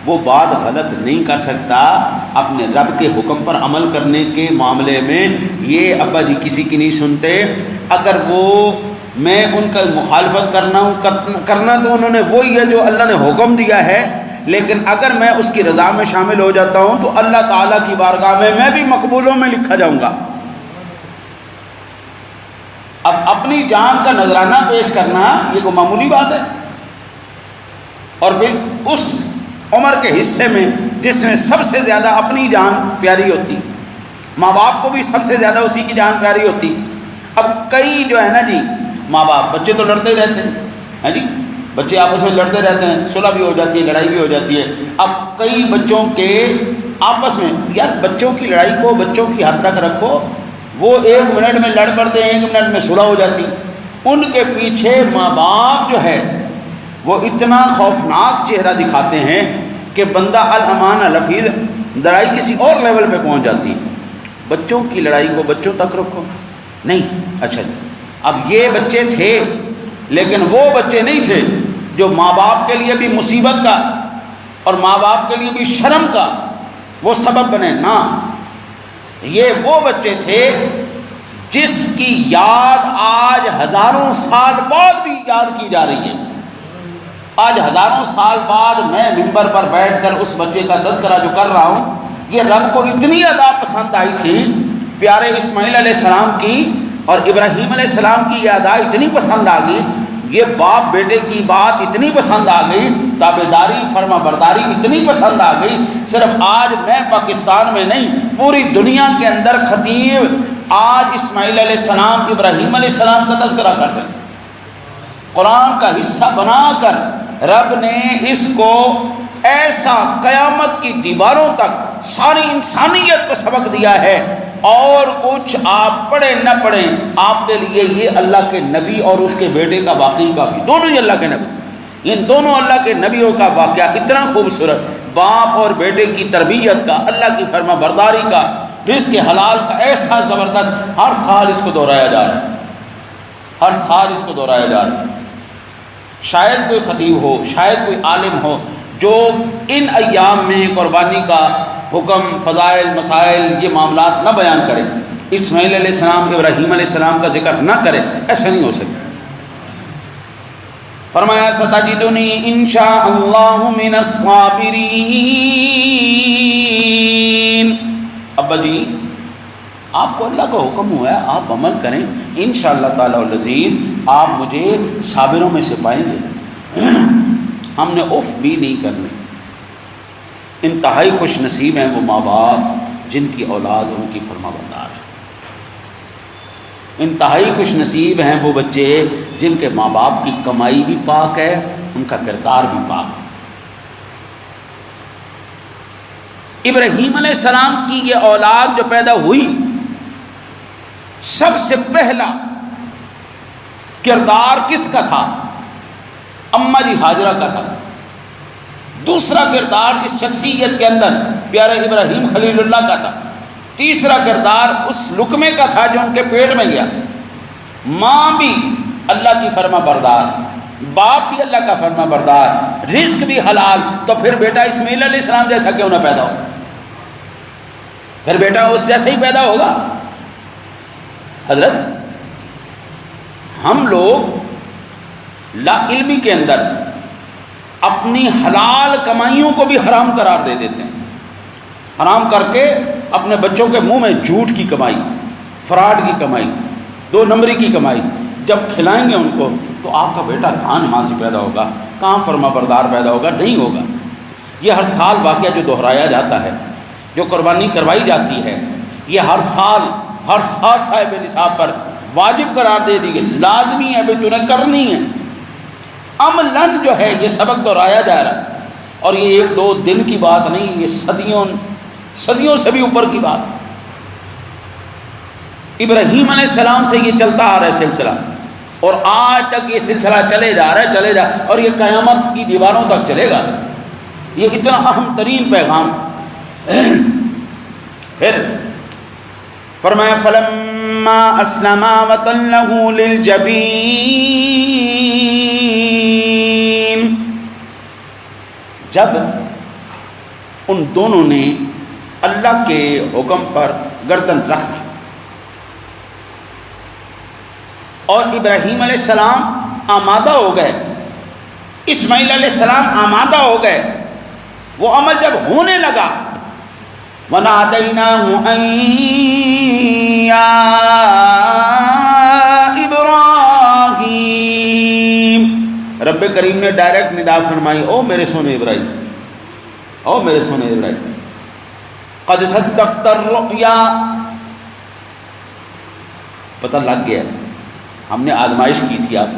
وہ بات غلط نہیں کر سکتا، اپنے رب کے حکم پر عمل کرنے کے معاملے میں یہ ابا جی کسی کی نہیں سنتے۔ اگر وہ میں ان کا مخالفت کرنا تو انہوں نے وہی ہے جو اللہ نے حکم دیا ہے، لیکن اگر میں اس کی رضا میں شامل ہو جاتا ہوں تو اللہ تعالیٰ کی بارگاہ میں بھی مقبولوں میں لکھا جاؤں گا۔ اب اپنی جان کا نذرانہ پیش کرنا یہ کوئی معمولی بات ہے، اور پھر اس عمر کے حصے میں جس میں سب سے زیادہ اپنی جان پیاری ہوتی، ماں باپ کو بھی سب سے زیادہ اسی کی جان پیاری ہوتی۔ اب کئی جو ہے نا جی ماں باپ، بچے تو لڑتے ہی رہتے ہیں جی، بچے آپس میں لڑتے رہتے ہیں، صلح بھی ہو جاتی ہے، لڑائی بھی ہو جاتی ہے۔ اب کئی بچوں کے آپس میں، یار بچوں کی لڑائی کو بچوں کی حد تک رکھو، وہ 1 منٹ میں لڑ پڑتے ہیں، 1 منٹ میں صلح ہو جاتی۔ ان کے پیچھے ماں باپ جو ہے وہ اتنا خوفناک چہرہ دکھاتے ہیں کہ بندہ الامان الحفیظ، لڑائی کسی اور لیول پہ پہنچ جاتی ہے۔ بچوں کی لڑائی کو بچوں تک رکھو، نہیں اچھا اب یہ بچے تھے لیکن وہ بچے نہیں تھے جو ماں باپ کے لیے بھی مصیبت کا اور ماں باپ کے لیے بھی شرم کا وہ سبب بنے، نہ، یہ وہ بچے تھے جس کی یاد آج ہزاروں سال بعد بھی یاد کی جا رہی ہے۔ آج ہزاروں سال بعد میں منبر پر بیٹھ کر اس بچے کا تذکرہ جو کر رہا ہوں، یہ رب کو اتنی ادا پسند آئی تھی، پیارے اسماعیل علیہ السلام کی اور ابراہیم علیہ السلام کی یہ ادا اتنی پسند آ گئی، یہ باپ بیٹے کی بات اتنی پسند آ گئی، تابعداری فرما برداری اتنی پسند آ گئی، صرف آج میں پاکستان میں نہیں پوری دنیا کے اندر خطیب آج اسماعیل علیہ السلام ابراہیم علیہ السلام کا تذکرہ کر رہے ہیں، قرآن کا حصہ بنا کر رب نے اس کو ایسا قیامت کی دیواروں تک ساری انسانیت کو سبق دیا ہے۔ اور کچھ آپ پڑھیں نہ پڑھیں، آپ کے لیے یہ اللہ کے نبی اور اس کے بیٹے کا واقعی کافی، دونوں ہی اللہ کے نبی، ان دونوں اللہ کے نبیوں کا واقعہ اتنا خوبصورت، باپ اور بیٹے کی تربیت کا، اللہ کی فرما برداری کا، رزق حلال کا ایسا زبردست، ہر سال اس کو دہرایا جا رہا ہے، ہر سال اس کو دہرایا جا رہا ہے۔ شاید کوئی خطیب ہو، شاید کوئی عالم ہو جو ان ایام میں قربانی کا حکم، فضائل، مسائل، یہ معاملات نہ بیان کرے، اسماعیل علیہ السلام ابراہیم علیہ السلام کا ذکر نہ کرے، ایسا نہیں ہو سکتا۔ فرمایا ستجدنی انشاء اللہ من الصابرین، ابا جی آپ کو اللہ کا حکم ہوا ہے آپ عمل کریں، انشاءاللہ تعالی العزیز آپ مجھے صابروں میں سے پائیں گے، ہم نے اف بھی نہیں کرنے۔ انتہائی خوش نصیب ہیں وہ ماں باپ جن کی اولاد ان کی فرما بردار ہے، انتہائی خوش نصیب ہیں وہ بچے جن کے ماں باپ کی کمائی بھی پاک ہے، ان کا کردار بھی پاک ہے۔ ابراہیم علیہ السلام کی یہ اولاد جو پیدا ہوئی، سب سے پہلا کردار کس کا تھا؟ اماں جی ہاجرہ کا تھا۔ دوسرا کردار اس شخصیت کے اندر پیارے ابراہیم خلیل اللہ کا تھا۔ تیسرا کردار اس لقمے کا تھا جو ان کے پیٹ میں گیا۔ ماں بھی اللہ کی فرما بردار، باپ بھی اللہ کا فرما بردار، رزق بھی حلال، تو پھر بیٹا اسماعیل علیہ السلام جیسا کیوں نہ پیدا ہو؟ پھر بیٹا اس جیسے ہی پیدا ہوگا۔ حضرت ہم لوگ لا علمی کے اندر اپنی حلال کمائیوں کو بھی حرام قرار دے دیتے ہیں، حرام کر کے اپنے بچوں کے منہ میں جھوٹ کی کمائی، فراڈ کی کمائی، 2 نمبری کی کمائی۔ جب کھلائیں گے ان کو تو آپ کا بیٹا کہاں نمازی پیدا ہوگا، کہاں فرما بردار پیدا ہوگا؟ نہیں ہوگا۔ یہ ہر سال واقعہ جو دہرایا جاتا ہے، جو قربانی کروائی جاتی ہے، یہ ہر سال صاحب نصاب پر واجب قرار دے دی گئی، لازمی ہے، بھائی تو نے کرنی ہے۔ عملاً جو ہے یہ سبق دہرایا جا رہا ہے، اور یہ 1-2 دن کی بات نہیں، یہ صدیوں سے بھی اوپر کی بات۔ ابراہیم علیہ السلام سے یہ چلتا آ رہا ہے سلسلہ، اور آج تک یہ سلسلہ چلے جا رہا ہے، اور یہ قیامت کی دیواروں تک چلے گا۔ یہ اتنا اہم ترین پیغام۔ پھر فرمایا فلما اسلما وتلہ للجبین، جب ان دونوں نے اللہ کے حکم پر گردن رکھ دی اور ابراہیم علیہ السلام آمادہ ہو گئے، اسماعیل علیہ السلام آمادہ ہو گئے، وہ عمل جب ہونے لگا، وَنَادَيْنَاهُ أَن يَا إِبْرَاهِيمُ، رب کریم نے ڈائریکٹ ندا فرمائی، او میرے سونے ابراہیم، او میرے سونے ابراہیم، قد صدقت الرؤیا، پتہ لگ گیا، ہم نے آزمائش کی تھی، آپ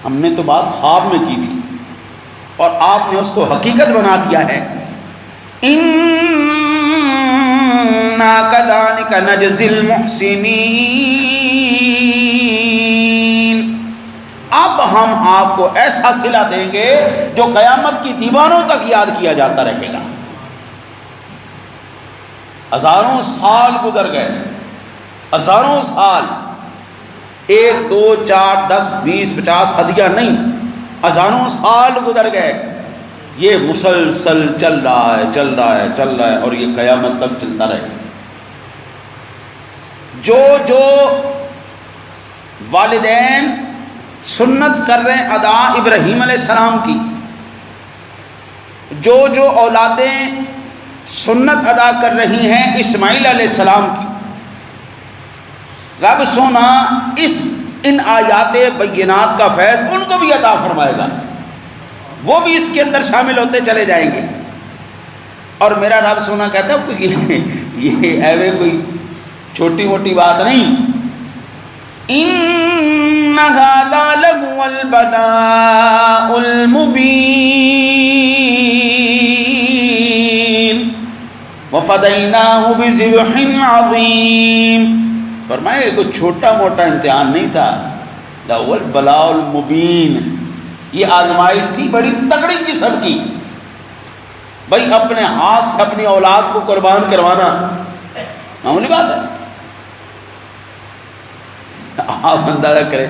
ہم نے تو بات خواب میں کی تھی اور آپ نے اس کو حقیقت بنا دیا ہے۔ اِنَّا كَذَلِكَ نَجْزِي الْمُحْسِنِينَ، اب ہم آپ کو ایسا صلہ دیں گے جو قیامت کی دیواروں تک یاد کیا جاتا رہے گا۔ ہزاروں سال گزر گئے، ہزاروں سال، 1 2 4 10 20 50 صدیاں نہیں، ہزاروں سال گزر گئے، یہ مسلسل چل رہا ہے اور یہ قیامت تک چلتا رہے۔ جو والدین سنت کر رہے ہیں ادا ابراہیم علیہ السلام کی، جو اولادیں سنت ادا کر رہی ہیں اسماعیل علیہ السلام کی، رب سونا ان آیات بینات کا فیض ان کو بھی عطا فرمائے گا، وہ بھی اس کے اندر شامل ہوتے چلے جائیں گے۔ اور میرا رب سونا کہتا ہے یہ ایوے کوئی چھوٹی موٹی بات نہیں، اِنَّ هَذَا لَهُوَ الْبَلَاءُ الْمُبِينُ وَفَدَيْنَاهُ بِذِبْحٍ عَظِيمٍ، فرمایا کوئی چھوٹا موٹا امتحان نہیں تھا، لَهُوَ الْبَلَاءُ الْمُبِينُ، یہ آزمائش تھی بڑی تگڑی قسم کی۔ بھائی اپنے ہاتھ سے اپنی اولاد کو قربان کروانا معمولی بات ہے؟ آپ اندازہ کریں،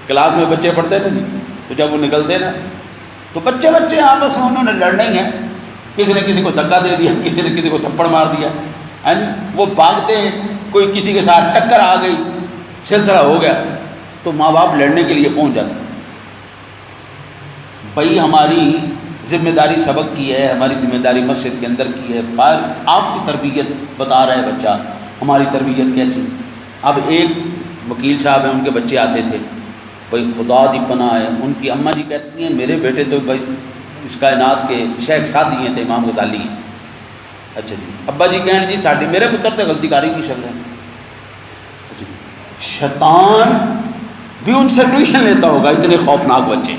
کلاس میں بچے پڑھتے نا، تو جب وہ نکلتے نا تو بچے آپس میں انہوں نے لڑنا ہی ہے، کسی نے کسی کو دھکا دے دیا، کسی نے کسی کو تھپڑ مار دیا، وہ بھاگتے ہیں، کوئی کسی کے ساتھ ٹکر آ گئی، سلسلہ ہو گیا، تو ماں باپ لڑنے کے لیے پہنچ جاتے ہیں۔ بھائی ہماری ذمہ داری سبق کی ہے، ہماری ذمہ داری مسجد کے اندر کی ہے، آپ کی تربیت بتا رہا ہے بچہ، ہماری تربیت کیسی؟ اب ایک وکیل صاحب ہیں، ان کے بچے آتے تھے، بھائی خدا دی پناہ ہے، ان کی اماں جی کہتی ہیں میرے بیٹے تو بھائی اس کائنات کے شیخ سادی ہیں تھے، امام غزالی ہیں۔ اچھا جی، ابا جی کہیں جی ساڈے میرے پتر تے غلطی کاری نہیں چل رہے۔ اچھا جی، شیطان بھی ان سے ٹیوشن لیتا ہوگا، اتنے خوفناک بچے،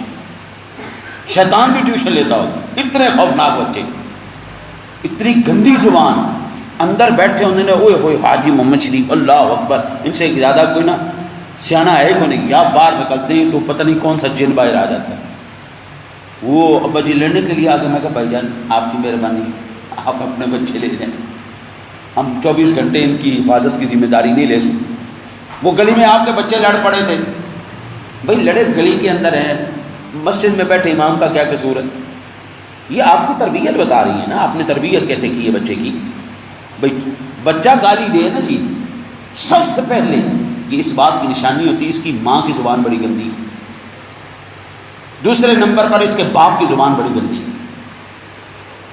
شیطان بھی ٹیوشن لیتا ہوگا، اتنے خوفناک بچے، اتنی گندی زبان، اندر بیٹھے انہوں نے اوئے ہوئے حاجی محمد شریف، اللہ اکبر، ان سے زیادہ کوئی نہ سیانا ہے کوئی نہیں، یا باہر نکلتے ہیں تو پتہ نہیں کون سا جن باہر آ جاتا ہے۔ وہ ابا جی لڑنے کے لیے آگے، میں کہا بھائی جان آپ کی مہربانی، آپ اپنے بچے لے جائیں، ہم 24 گھنٹے ان کی حفاظت کی ذمہ داری نہیں لے سکتے۔ وہ گلی میں آپ کے بچے لڑ پڑے تھے، بھائی لڑے گلی کے اندر ہیں، مسجد میں بیٹھے امام کا کیا قصور ہے؟ یہ آپ کی تربیت بتا رہی ہے نا، آپ نے تربیت کیسے کی ہے بچے کی؟ بھائی بچہ گالی دے نا جی، سب سے پہلے یہ اس بات کی نشانی ہوتی ہے اس کی ماں کی زبان بڑی گندی ہے، دوسرے نمبر پر اس کے باپ کی زبان بڑی گندی ہے۔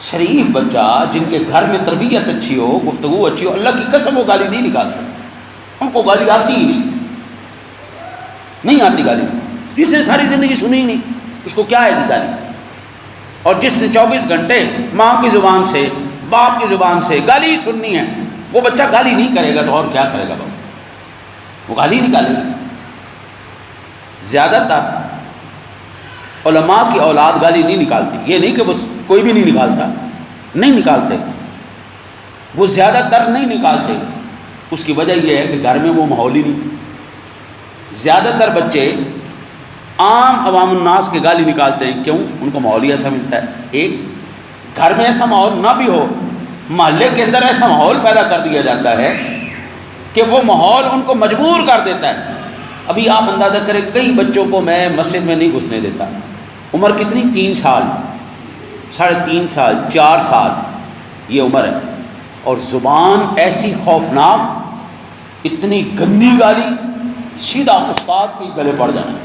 شریف بچہ جن کے گھر میں تربیت اچھی ہو، گفتگو اچھی ہو، اللہ کی قسم وہ گالی نہیں نکالتا، ان کو گالی آتی ہی نہیں آتی گالی، جس نے ساری زندگی سنی ہی نہیں اس کو کیا آئے گی گالی؟ اور جس نے 24 گھنٹے ماں کی زبان سے باپ کی زبان سے گالی سننی ہے، وہ بچہ گالی نہیں کرے گا تو اور کیا کرے گا بابا؟ وہ گالی نکالے گا۔ زیادہ تر علماء کی اولاد گالی نہیں نکالتی، یہ نہیں کہ وہ کوئی بھی نہیں نکالتا، نہیں نکالتے، وہ زیادہ تر نہیں نکالتے۔ اس کی وجہ یہ ہے کہ گھر میں وہ ماحول ہی نہیں۔ زیادہ تر بچے عام عوام الناس کے گالی نکالتے ہیں، کیوں؟ ان کو ماحول ہی ایسا ملتا ہے۔ ایک گھر میں ایسا ماحول نہ بھی ہو، محلے کے اندر ایسا ماحول پیدا کر دیا جاتا ہے کہ وہ ماحول ان کو مجبور کر دیتا ہے۔ ابھی آپ اندازہ کریں، کئی بچوں کو میں مسجد میں نہیں گھسنے دیتا، عمر کتنی؟ 3 سال، 3.5 سال، 4 سال یہ عمر ہے، اور زبان ایسی خوفناک، اتنی گندی گالی، سیدھا استاد کے گلے پڑ جانا۔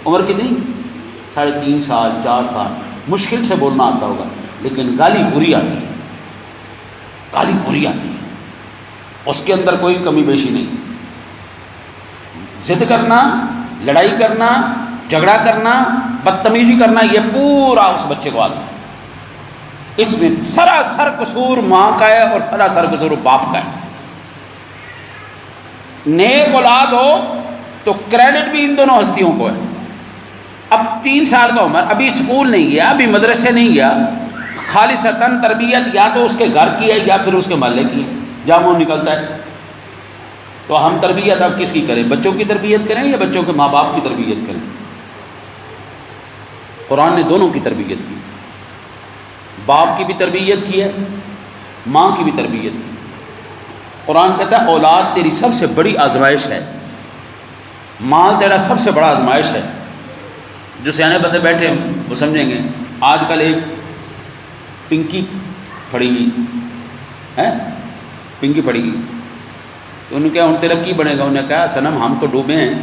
عمر کتنی؟ 3.5 سال، 4 سال، مشکل سے بولنا آتا ہوگا، لیکن گالی پوری آتی ہے، گالی پوری آتی ہے، اس کے اندر کوئی کمی بیشی نہیں۔ ضد کرنا، لڑائی کرنا، جھگڑا کرنا، بدتمیزی کرنا، یہ پورا اس بچے کو آتا ہے۔ اس میں سراسر قصور ماں کا ہے اور سراسر قصور باپ کا ہے۔ نیک اولاد ہو تو کریڈٹ بھی ان دونوں ہستیوں کو ہے۔ اب 3 سال کا عمر، ابھی اسکول نہیں گیا، ابھی مدرسے نہیں گیا، خالصتاً تربیت یا تو اس کے گھر کی ہے یا پھر اس کے محلے کی ہے، جہاں وہ نکلتا ہے۔ تو ہم تربیت اب کس کی کریں؟ بچوں کی تربیت کریں یا بچوں کے ماں باپ کی تربیت کریں؟ قرآن نے دونوں کی تربیت کی، باپ کی بھی تربیت کی ہے، ماں کی بھی تربیت کی۔ قرآن کہتا ہے اولاد تیری سب سے بڑی آزمائش ہے، مال تیرا سب سے بڑا آزمائش ہے۔ جو سیانے بندے بیٹھے ہیں وہ سمجھیں گے۔ آج کل ایک پنکی پڑی گئی ہے، پنکی پڑی گئی، تو انہوں نے کہا ہوں تیرا کی بنے گا؟ انہوں نے کہا صنم ہم تو ڈوبے ہیں،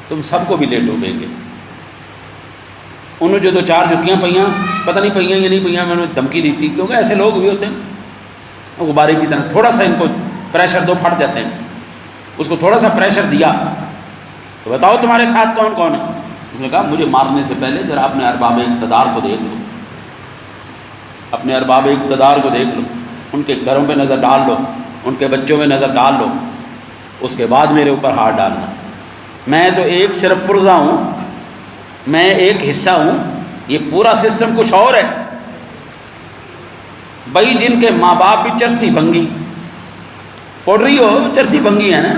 تم سب کو بھی لے ڈوبیں گے۔ انہوں جو 2-4 جتیاں پئیاں، پتہ نہیں پئیاں یا نہیں پئیاں، میں نے دھمکی دی تھی، کیونکہ ایسے لوگ بھی ہوتے ہیں غبارے کی طرح، تھوڑا سا ان کو پریشر دو پھٹ جاتے ہیں۔ اس کو تھوڑا سا پریشر دیا تو بتاؤ تمہارے ساتھ کون کون ہے؟ اس نے کہا مجھے مارنے سے پہلے ذرا اپنے ارباب اقتدار کو دیکھ لو، اپنے ارباب اقتدار کو دیکھ لو، ان کے گھروں پہ نظر ڈال لو، ان کے بچوں میں نظر ڈال لو، اس کے بعد میرے اوپر ہاتھ ڈالنا۔ میں تو ایک صرف پرزہ ہوں، میں ایک حصہ ہوں، یہ پورا سسٹم کچھ اور ہے۔ بھائی جن کے ماں باپ بھی چرسی بھنگی، پوڈری ہو، چرسی بھنگی ہے نا،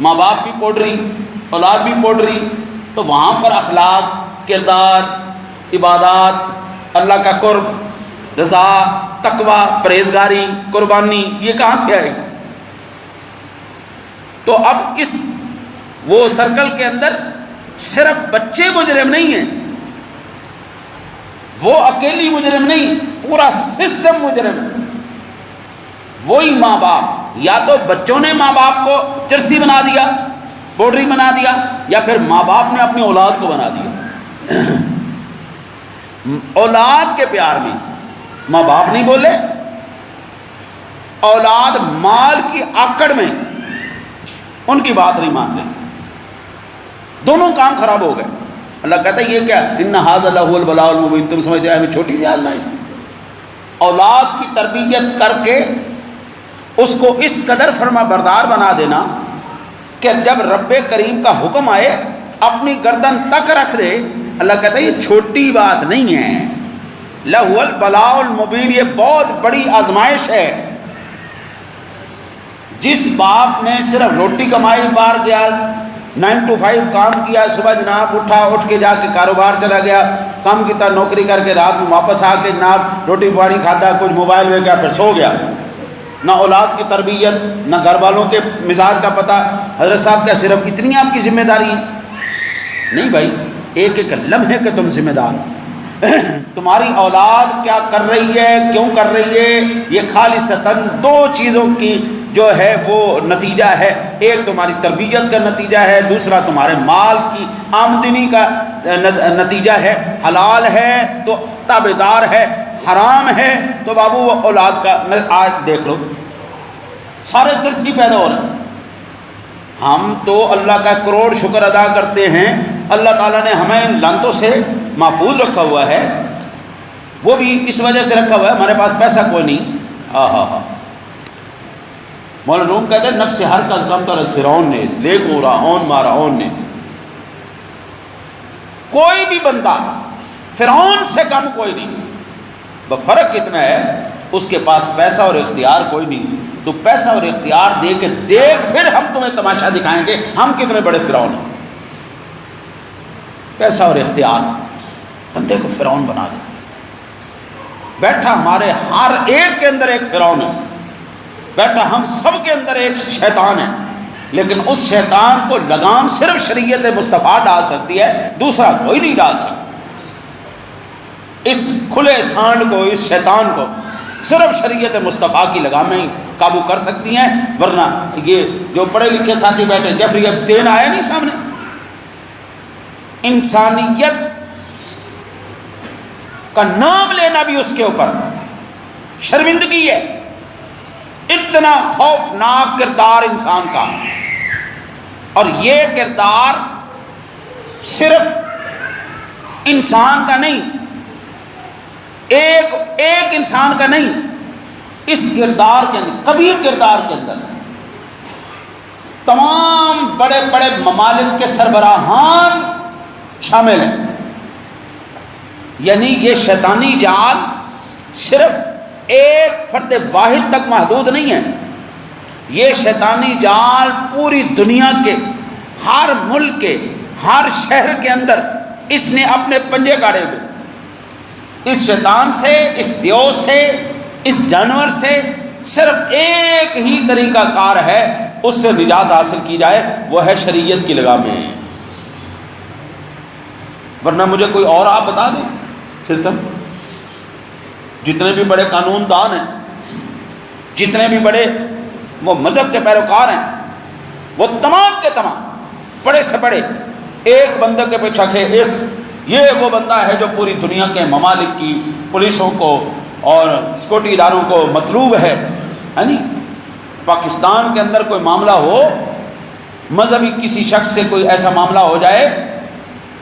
ماں باپ بھی پوڈری، اولاد بھی پوڈری، تو وہاں پر اخلاق، کردار، عبادات، اللہ کا قرب، رضا، تقوی، پرہیزگاری، قربانی، یہ کہاں سے آئے گی؟ تو اب اس وہ سرکل کے اندر صرف بچے مجرم نہیں ہیں، وہ اکیلی مجرم نہیں، پورا سسٹم مجرم ہے۔ وہی ماں باپ، یا تو بچوں نے ماں باپ کو چرسی بنا دیا، پوڈری بنا دیا، یا پھر ماں باپ نے اپنی اولاد کو بنا دیا۔ اولاد کے پیار میں ماں باپ نہیں بولے، اولاد مال کی آکڑ میں ان کی بات نہیں مان رہی، دونوں کام خراب ہو گئے۔ اللہ کہتا ہے یہ کیا ان ھذا لہو البلاء المبین، تم سمجھتے ہیں چھوٹی سی آزمائش تھی؟ اولاد کی تربیت کر کے اس کو اس قدر فرما بردار بنا دینا کہ جب رب کریم کا حکم آئے اپنی گردن تک رکھ دے۔ اللہ کہتا ہے یہ چھوٹی بات نہیں ہے، لہو البلاء المبین، یہ بہت بڑی آزمائش ہے۔ جس باپ نے صرف روٹی کمائی، باہر گیا 9 to 5 کام کیا، صبح جناب اٹھا، اٹھ کے جا کے کاروبار چلا گیا، کام کیا، نوکری کر کے رات میں واپس آ کے جناب روٹی پانی کھاتا، کچھ موبائل میں گیا، پھر سو گیا، نہ اولاد کی تربیت، نہ گھر والوں کے مزاج کا پتہ۔ حضرت صاحب کیا صرف اتنی آپ کی ذمہ داری ہے؟ نہیں بھائی، ایک ایک لمحے کے تم ذمہ دار ہو۔ تمہاری اولاد کیا کر رہی ہے، کیوں کر رہی ہے، یہ خالصتاً دو چیزوں کی جو ہے وہ نتیجہ ہے، ایک تمہاری تربیت کا نتیجہ ہے، دوسرا تمہارے مال کی آمدنی کا نتیجہ ہے۔ حلال ہے تو تابعدار ہے، حرام ہے تو بابو وہ اولاد کا۔ آج دیکھ لو سارے چرسی پیدا ہو رہے ہیں۔ ہم تو اللہ کا کروڑ شکر ادا کرتے ہیں، اللہ تعالیٰ نے ہمیں ان لعنتوں سے محفوظ رکھا ہوا ہے، وہ بھی اس وجہ سے رکھا ہوا ہے ہمارے پاس پیسہ کوئی نہیں۔ مولانا روم کہتے ہیں نفس ہر کس کم تر از فرعون نے لیک ہو رہا اون مارا اون نے، کوئی بھی بندہ فرعون سے کم کوئی نہیں، فرق کتنا ہے اس کے پاس پیسہ اور اختیار کوئی نہیں۔ تو پیسہ اور اختیار دے کے دیکھ، پھر ہم تمہیں تماشا دکھائیں گے ہم کتنے بڑے فرعون ہیں۔ پیسہ اور اختیار بندے کو فرعون بنا دے، بیٹھا ہمارے ہر ایک کے اندر ایک فرعون ہے، بیٹھا ہم سب کے اندر ایک شیطان ہے، لیکن اس شیطان کو لگام صرف شریعت مصطفیٰ ڈال سکتی ہے، دوسرا کوئی نہیں ڈال سکتا۔ اس کھلے سانڈ کو، اس شیطان کو صرف شریعت مصطفیٰ کی لگامیں ہی قابو کر سکتی ہیں، ورنہ یہ جو پڑھے لکھے ساتھی بیٹھے، جیفری ایپسٹین آیا نہیں سامنے، انسانیت کا نام لینا بھی اس کے اوپر شرمندگی ہے۔ اتنا خوفناک کردار انسان کا، اور یہ کردار صرف انسان کا نہیں، ایک انسان کا نہیں، اس کردار کے اندر، کبیر کردار کے اندر تمام بڑے بڑے ممالک کے سربراہان شامل ہیں۔ یعنی یہ شیطانی جال صرف ایک فرد واحد تک محدود نہیں ہے، یہ شیطانی جال پوری دنیا کے ہر ملک کے ہر شہر کے اندر اس نے اپنے پنجے گاڑے ہوئے۔ اس شیطان سے، اس دیو سے، اس جانور سے صرف ایک ہی طریقہ کار ہے اس سے نجات حاصل کی جائے، وہ ہے شریعت کی لگامیں، ورنہ مجھے کوئی اور آپ بتا دیں سسٹم۔ جتنے بھی بڑے قانون دان ہیں، جتنے بھی بڑے وہ مذہب کے پیروکار ہیں، وہ تمام کے تمام بڑے سے بڑے ایک بندے کے پیچھے یہ وہ بندہ ہے جو پوری دنیا کے ممالک کی پولیسوں کو اور سیکورٹی اداروں کو مطلوب ہے نہیں۔ پاکستان کے اندر کوئی معاملہ ہو، مذہبی کسی شخص سے کوئی ایسا معاملہ ہو جائے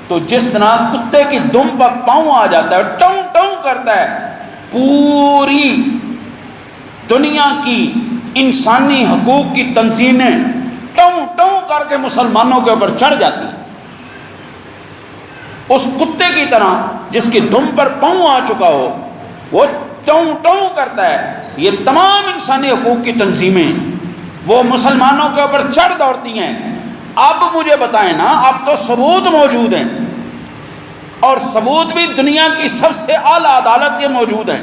تو جس طرح کتے کی دم پر پاؤں آ جاتا ہے، ٹوں ٹوں کرتا ہے، پوری دنیا کی انسانی حقوق کی تنظیمیں ٹوں ٹوں کر کے مسلمانوں کے اوپر چڑھ جاتی ہیں۔ اس کتے کی طرح جس کی دم پر پاؤں آ چکا ہو وہ ٹوں ٹوں کرتا ہے۔ یہ تمام انسانی حقوق کی تنظیمیں وہ مسلمانوں کے اوپر چڑھ دوڑتی ہیں۔ اب مجھے بتائیں نا، اب تو ثبوت موجود ہیں، اور ثبوت بھی دنیا کی سب سے اعلیٰ عدالت کے موجود ہیں،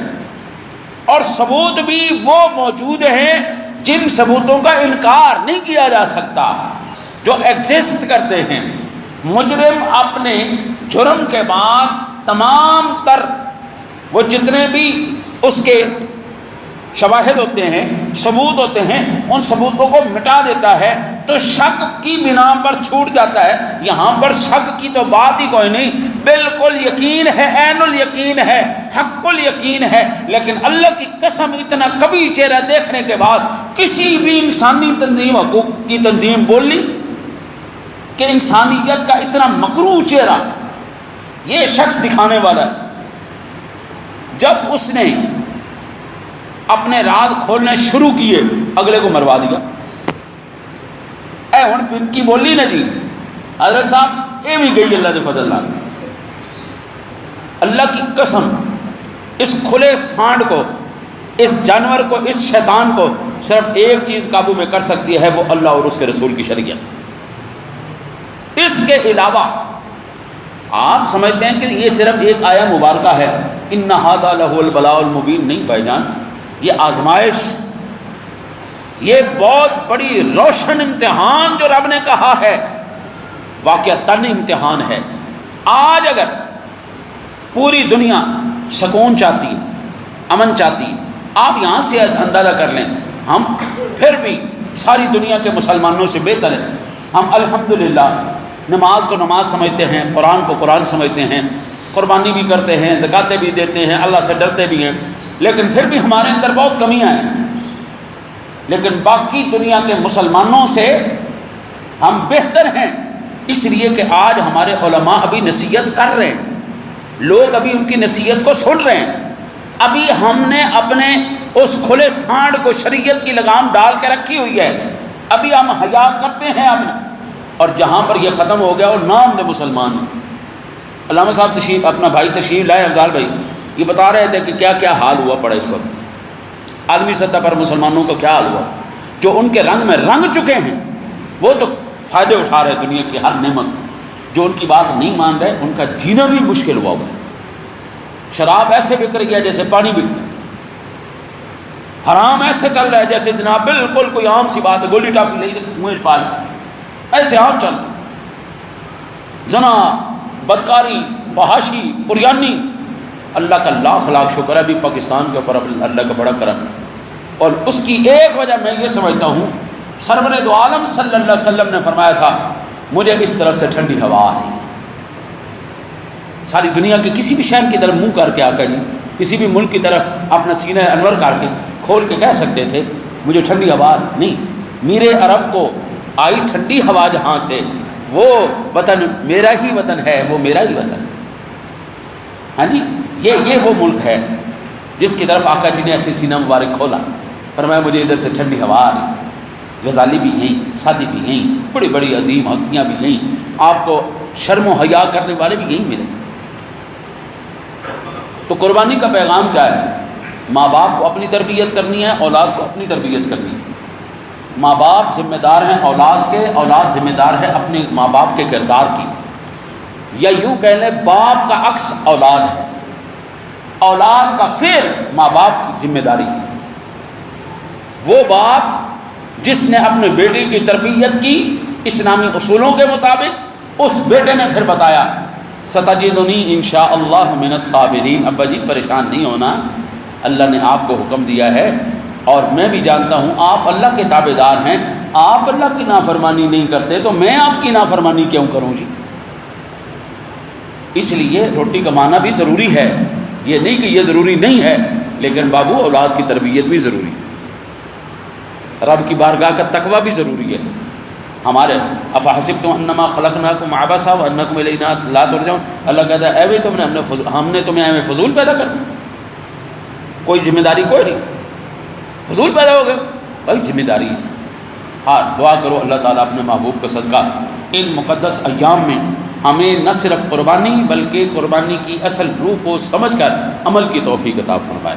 اور ثبوت بھی وہ موجود ہیں جن ثبوتوں کا انکار نہیں کیا جا سکتا، جو ایگزسٹ کرتے ہیں۔ مجرم اپنے جرم کے بعد تمام تر وہ جتنے بھی اس کے شواہد ہوتے ہیں، ثبوت ہوتے ہیں، ان ثبوتوں کو مٹا دیتا ہے تو شک کی بنا پر چھوٹ جاتا ہے۔ یہاں پر شک کی تو بات ہی کوئی نہیں، بالکل یقین ہے، عین الیقین ہے، حق الیقین ہے۔ لیکن اللہ کی قسم، اتنا کبھی چہرہ دیکھنے کے بعد کسی بھی انسانی تنظیم، حقوق کی تنظیم بول لی کہ انسانیت کا اتنا مکروہ چہرہ یہ شخص دکھانے والا ہے، جب اس نے اپنے راز کھولنے شروع کیے اگلے کو مروا دیا۔ اے ہن پن کی بولی نا جی حضرت صاحب، یہ بھی گئی اللہ کے فضل نال۔ اللہ کی قسم، اس کھلے سانڈ کو، اس جانور کو، اس شیطان کو صرف ایک چیز قابو میں کر سکتی ہے، وہ اللہ اور اس کے رسول کی شریعت۔ اس کے علاوہ آپ سمجھتے ہیں کہ یہ صرف ایک آیہ مبارکہ ہے، ان ھذا لہو البلاء المبین، نہیں بھائی جان، یہ آزمائش، یہ بہت بڑی روشن امتحان جو رب نے کہا ہے، واقعتاً امتحان ہے۔ آج اگر پوری دنیا سکون چاہتی ہے، امن چاہتی ہے. آپ یہاں سے اندازہ کر لیں، ہم پھر بھی ساری دنیا کے مسلمانوں سے بہتر ہیں. ہم الحمدللہ نماز کو نماز سمجھتے ہیں، قرآن کو قرآن سمجھتے ہیں، قربانی بھی کرتے ہیں، زکاتیں بھی دیتے ہیں، اللہ سے ڈرتے بھی ہیں، لیکن پھر بھی ہمارے اندر بہت کمیاں ہیں. لیکن باقی دنیا کے مسلمانوں سے ہم بہتر ہیں، اس لیے کہ آج ہمارے علماء ابھی نصیحت کر رہے ہیں، لوگ ابھی ان کی نصیحت کو سن رہے ہیں. ابھی ہم نے اپنے اس کھلے سانڈ کو شریعت کی لگام ڈال کے رکھی ہوئی ہے، ابھی ہم حیا کرتے ہیں اب. اور جہاں پر یہ ختم ہو گیا وہ نام دے مسلمان ہیں. علامہ صاحب تشریف، اپنا بھائی تشریف لائے افضال بھائی، یہ بتا رہے تھے کہ کیا کیا حال ہوا پڑا اس وقت عالمی سطح پر مسلمانوں کا. کیا حال ہوا؟ جو ان کے رنگ میں رنگ چکے ہیں وہ تو فائدے اٹھا رہے دنیا کی ہر نعمت. جو ان کی بات نہیں مان رہے ان کا جینا بھی مشکل ہوا ہے. شراب ایسے بک رہی ہے جیسے پانی بکتا ہے، حرام ایسے چل رہا ہے جیسے جناب بالکل کوئی عام سی بات ہے، گولی ٹافی لے منہ پال ایسے عام چل رہا. زنا، بدکاری، فحاشی، پریانی. اللہ کا لاکھ لاکھ شکر ہے ابھی پاکستان کے اوپر اللہ کا بڑا کرم ہے. اور اس کی ایک وجہ میں یہ سمجھتا ہوں، سرور دو عالم صلی اللہ علیہ وسلم نے فرمایا تھا مجھے اس طرف سے ٹھنڈی ہوا آ رہی ہے. ساری دنیا کے کسی بھی شہر کی طرف منہ کر کے آقا جی کسی بھی ملک کی طرف اپنا سینہ انور کر کے کھول کے کہہ سکتے تھے مجھے ٹھنڈی ہوا نہیں. میرے عرب کو آئی ٹھنڈی ہوا جہاں سے، وہ وطن میرا ہی وطن ہے، وہ میرا ہی وطن. ہاں جی، یہ وہ ملک ہے جس کی طرف آقا جی نے ایسے سینہ مبارک کھولا، فرمایا مجھے ادھر سے ٹھنڈی ہوا آ رہی. غزالی بھی یہیں، سادی بھی یہیں، بڑی بڑی عظیم ہستیاں بھی یہیں، آپ کو شرم و حیا کرنے والے بھی یہیں ملیں. تو قربانی کا پیغام کیا ہے؟ ماں باپ کو اپنی تربیت کرنی ہے، اولاد کو اپنی تربیت کرنی ہے. ماں باپ ذمہ دار ہیں اولاد کے، اولاد ذمہ دار ہے اپنے ماں باپ کے کردار کی. یا یوں کہہ لیں باپ کا عکس اولاد ہے، اولاد کا پھر ماں باپ کی ذمہ داری. وہ باپ جس نے اپنے بیٹے کی تربیت کی اسلامی اصولوں کے مطابق، اس بیٹے نے پھر بتایا ستجدنی انشاءاللہ من الصابرین. ابا جی پریشان نہیں ہونا، اللہ نے آپ کو حکم دیا ہے اور میں بھی جانتا ہوں آپ اللہ کے تابع دار ہیں. آپ اللہ کی نافرمانی نہیں کرتے تو میں آپ کی نافرمانی کیوں کروں جی؟ اس لیے روٹی کمانا بھی ضروری ہے، یہ نہیں کہ یہ ضروری نہیں ہے، لیکن بابو اولاد کی تربیت بھی ضروری ہے. رب کی بارگاہ کا تقوی بھی ضروری ہے. ہمارے افحسبتم انما خلقناکم عبثا وانکم الینا لا ترجعون. اللہ کہتا ہے اے ہم نے تمہیں ایویں فضول پیدا کر دیا، کوئی ذمہ داری کوئی نہیں، فضول پیدا ہو گئے. بھائی ذمہ داری ہے. ہاں دعا کرو اللہ تعالیٰ اپنے محبوب کا صدقہ ان مقدس ایام میں ہمیں نہ صرف قربانی بلکہ قربانی کی اصل روح کو سمجھ کر عمل کی توفیق عطا فرمائے.